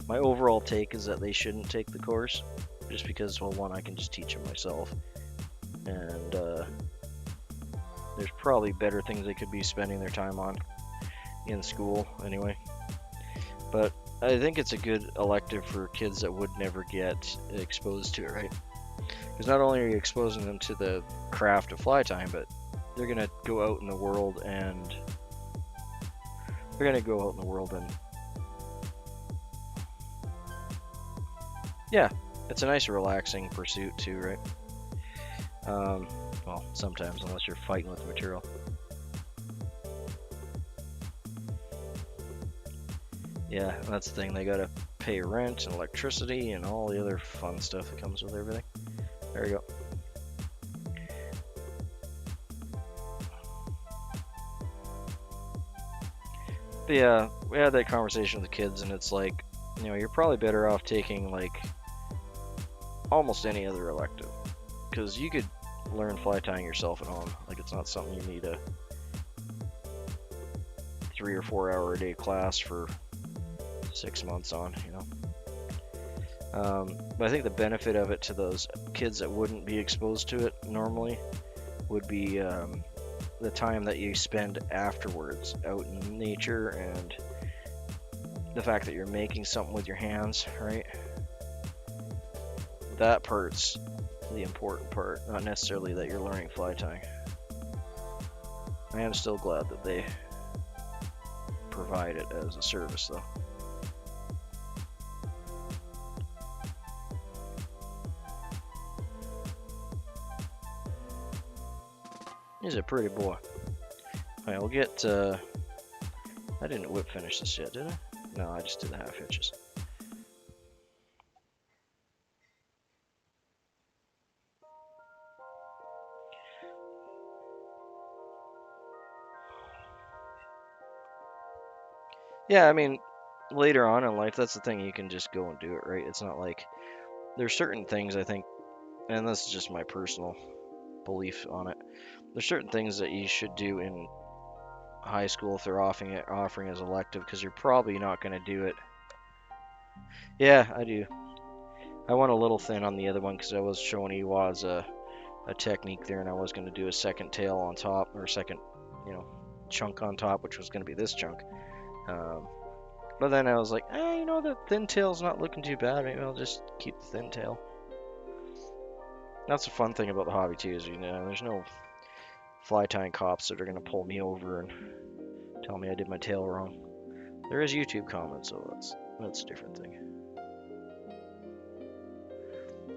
my overall take is that they shouldn't take the course, just because, well, one, I can just teach them myself, and there's probably better things they could be spending their time on in school, anyway. But I think it's a good elective for kids that would never get exposed to it, right? Because not only are you exposing them to the craft of fly tying, but they're gonna go out in the world and yeah, it's a nice relaxing pursuit too, right? Well, sometimes, unless you're fighting with the material. Yeah, that's the thing, they gotta pay rent and electricity and all the other fun stuff that comes with everything. There we go. But yeah, we had that conversation with the kids, and it's like, you know, you're probably better off taking like almost any other elective, because you could learn fly tying yourself at home. Like, it's not something you need a 3 or 4 hour a day class for 6 months on, you know. But I think the benefit of it to those kids that wouldn't be exposed to it normally would be the time that you spend afterwards out in nature, and the fact that you're making something with your hands, right? That part's the important part, not necessarily that you're learning fly tying. I am still glad that they provide it as a service, though. He's a pretty boy. Alright, we'll get, I didn't whip finish this yet, did I? No, I just did the half hitches. Yeah, I mean, later on in life, that's the thing, you can just go and do it, right? It's not like, there's certain things I think, and this is just my personal belief on it, there's certain things that you should do in high school if they're offering as elective, because you're probably not going to do it Yeah, I do. I went a little thin on the other one because I was showing Ewa's a technique there, and I was going to do a second tail on top, or a second, you know, chunk on top, which was going to be this chunk. Um, but then I was like, the thin tail's not looking too bad. Maybe I'll just keep the thin tail. That's the fun thing about the hobby too, is there's no fly tying cops that are going to pull me over and tell me I did my tail wrong. There is YouTube comments, so that's a different thing.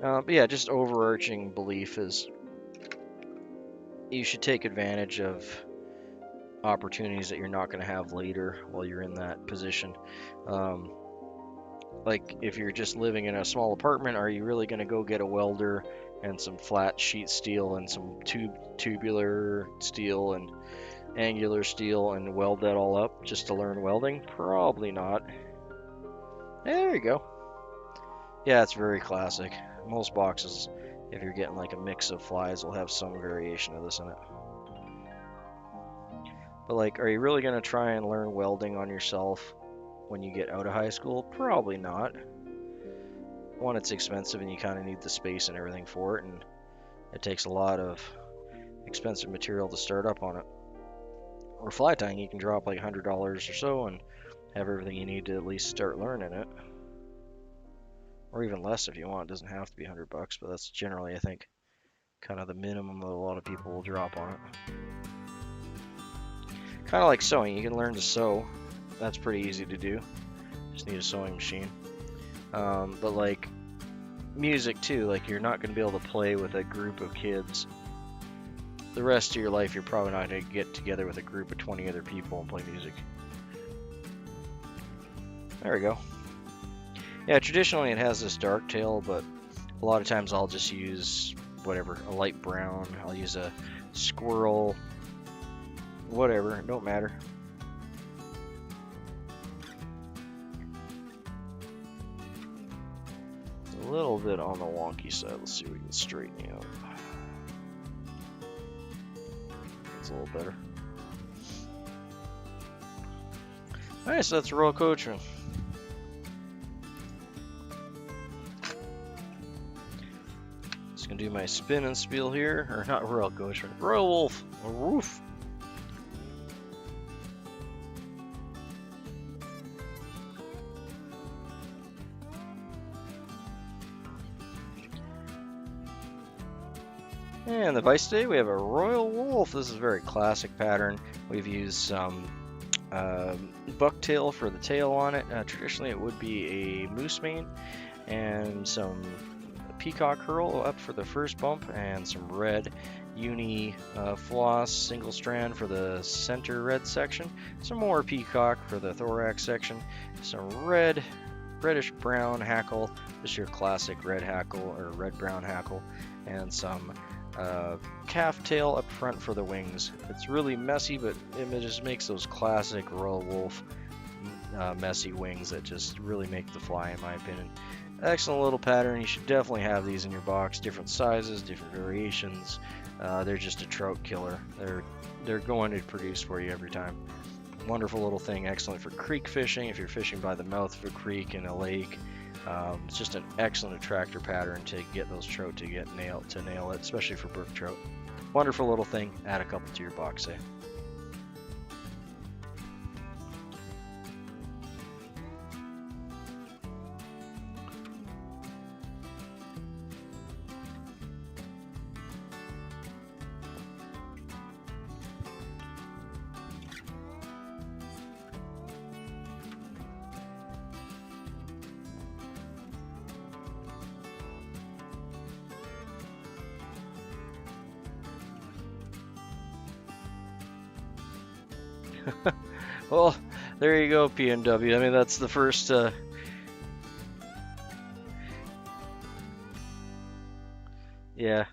But yeah, just overarching belief is you should take advantage of opportunities that you're not going to have later while you're in that position. Like if you're just living in a small apartment, are you really going to go get a welder and some flat sheet steel and some tubular steel and angular steel and weld that all up just to learn welding? Probably not. There you go. Yeah, it's very classic. Most boxes, if you're getting like a mix of flies, will have some variation of this in it. But like, are you really going to try and learn welding on yourself when you get out of high school? Probably not. One, it's expensive and you kind of need the space and everything for it, and it takes a lot of expensive material to start up on it. Or fly tying, you can drop like $100 or so and have everything you need to at least start learning it. Or even less if you want. It doesn't have to be $100, but that's generally, I think, kind of the minimum that a lot of people will drop on it. Kind of like sewing. You can learn to sew. That's pretty easy to do. Just need a sewing machine. But like music too, like you're not going to be able to play with a group of kids the rest of your life. You're probably not going to get together with a group of 20 other people and play music. There we go. Yeah, traditionally it has this dark tail, but a lot of times I'll just use whatever, a light brown. I'll use a squirrel, whatever, it don't matter. A little bit on the wonky side. Let's see if we can straighten you out. That's a little better. Alright, so that's Royal Coachman. Just gonna do my spin and spiel here, or not Royal Coachman, Royal Wolf, or Roof. And the vise today, we have a Royal Wolf. This is a very classic pattern. We've used some bucktail for the tail on it. Traditionally, it would be a moose mane, and some peacock curl up for the first bump, and some red uni floss single strand for the center red section. Some more peacock for the thorax section. Some reddish brown hackle, just your classic red hackle or red brown hackle, and some calf tail up front for the wings. It's really messy, but it just makes those classic Royal Wolf messy wings that just really make the fly, in my opinion. Excellent little pattern. You should definitely have these in your box. Different sizes, different variations. They're just a trout killer. They're going to produce for you every time. Wonderful little thing. Excellent for creek fishing if you're fishing by the mouth of a creek in a lake. It's just an excellent attractor pattern to get those trout to nail it, especially for brook trout. Wonderful little thing. Add a couple to your box, eh? Well, there you go, PNW. I mean, that's the first. Yeah.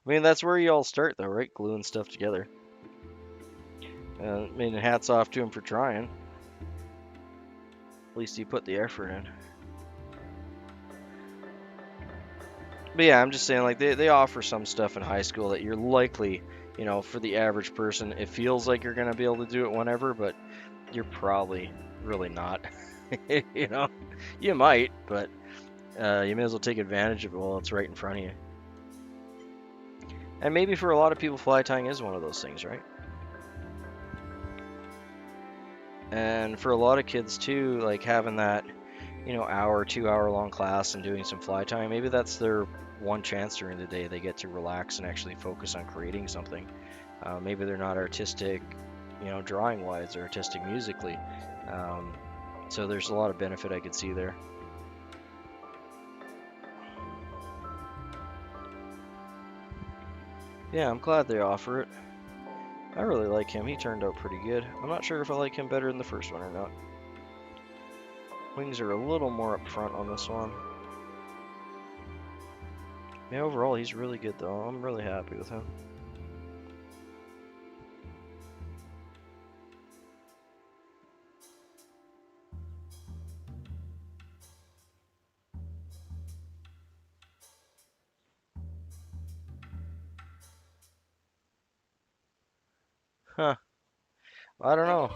I mean, that's where you all start, though, right? Gluing stuff together. I mean, hats off to him for trying. At least he put the effort in. But yeah, I'm just saying, like, they offer some stuff in high school that you're likely, for the average person, it feels like you're going to be able to do it whenever, but you're probably really not. You know, you might, but you may as well take advantage of it while it's right in front of you. And maybe for a lot of people, fly tying is one of those things, right? And for a lot of kids too, like having that, you know, hour, 2 hour long class and doing some fly tying, maybe that's their one chance during the day they get to relax and actually focus on creating something. Maybe they're not artistic, you know, drawing wise or artistic musically. So there's a lot of benefit I could see there. Yeah, I'm glad they offer it. I really like him. He turned out pretty good. I'm not sure if I like him better than the first one or not. Wings are a little more up front on this one. Yeah, overall he's really good though. I'm really happy with him. Huh. I don't know.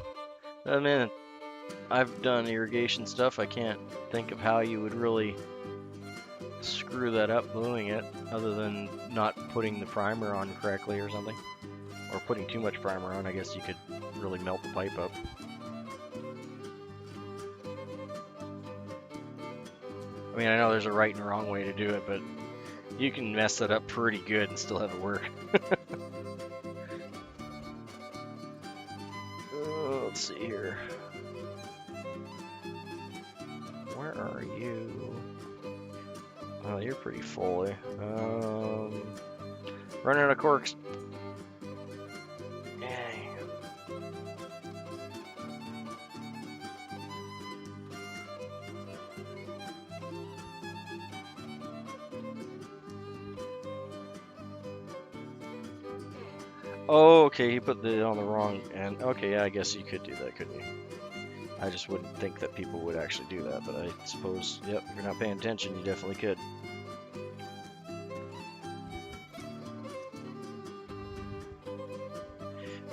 I mean, I've done irrigation stuff. I can't think of how you would really screw that up gluing it other than not putting the primer on correctly or something. Or putting too much primer on. I guess you could really melt the pipe up. I mean, I know there's a right and wrong way to do it, but you can mess that up pretty good and still have it work. Let's see here. Where are you? Oh, you're pretty full, eh? Running out of corks. Dang. Oh, okay, he put it on the wrong end. Okay, yeah, I guess you could do that, couldn't you? I just wouldn't think that people would actually do that, but I suppose, yep, if you're not paying attention, you definitely could.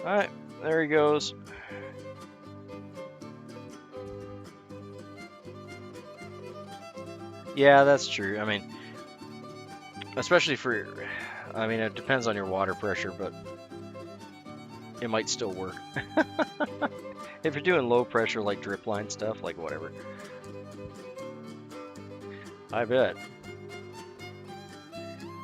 Alright, there he goes. Yeah, that's true. I mean, especially for, I mean, it depends on your water pressure, but it might still work. If you're doing low pressure, like drip line stuff, like whatever. I bet.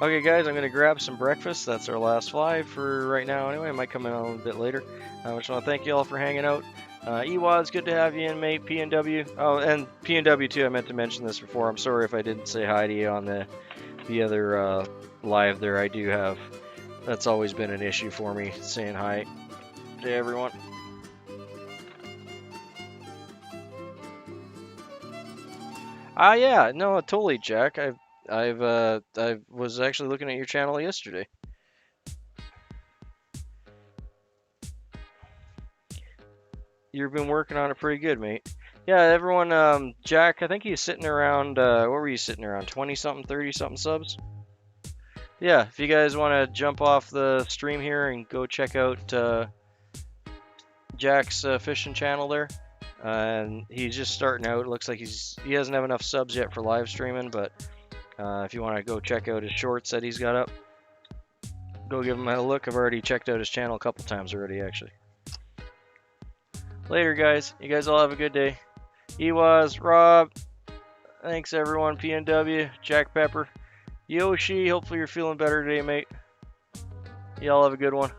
Okay, guys, I'm going to grab some breakfast. That's our last fly for right now anyway. I might come in a little bit later. I just want to thank you all for hanging out. Ewad's good to have you in, mate. P&W. Oh, and P&W too. I meant to mention this before. I'm sorry if I didn't say hi to you on the other live there. I do have. That's always been an issue for me, saying hi to everyone. Yeah, no, totally, Jack. I was actually looking at your channel yesterday. You've been working on it pretty good, mate. Yeah, everyone, Jack, I think he's sitting around, what were you sitting around, 20-something, 30-something subs? Yeah, if you guys want to jump off the stream here and go check out Jack's fishing channel there. And he's just starting out. It looks like he doesn't have enough subs yet for live streaming, but if you want to go check out his shorts that he's got up, go give him a look. I've already checked out his channel a couple times already, actually. Later, guys. You guys all have a good day. Ewaz, Rob, thanks everyone. PNW, Jack Pepper, Yoshi. Hopefully you're feeling better today, mate. Y'all have a good one.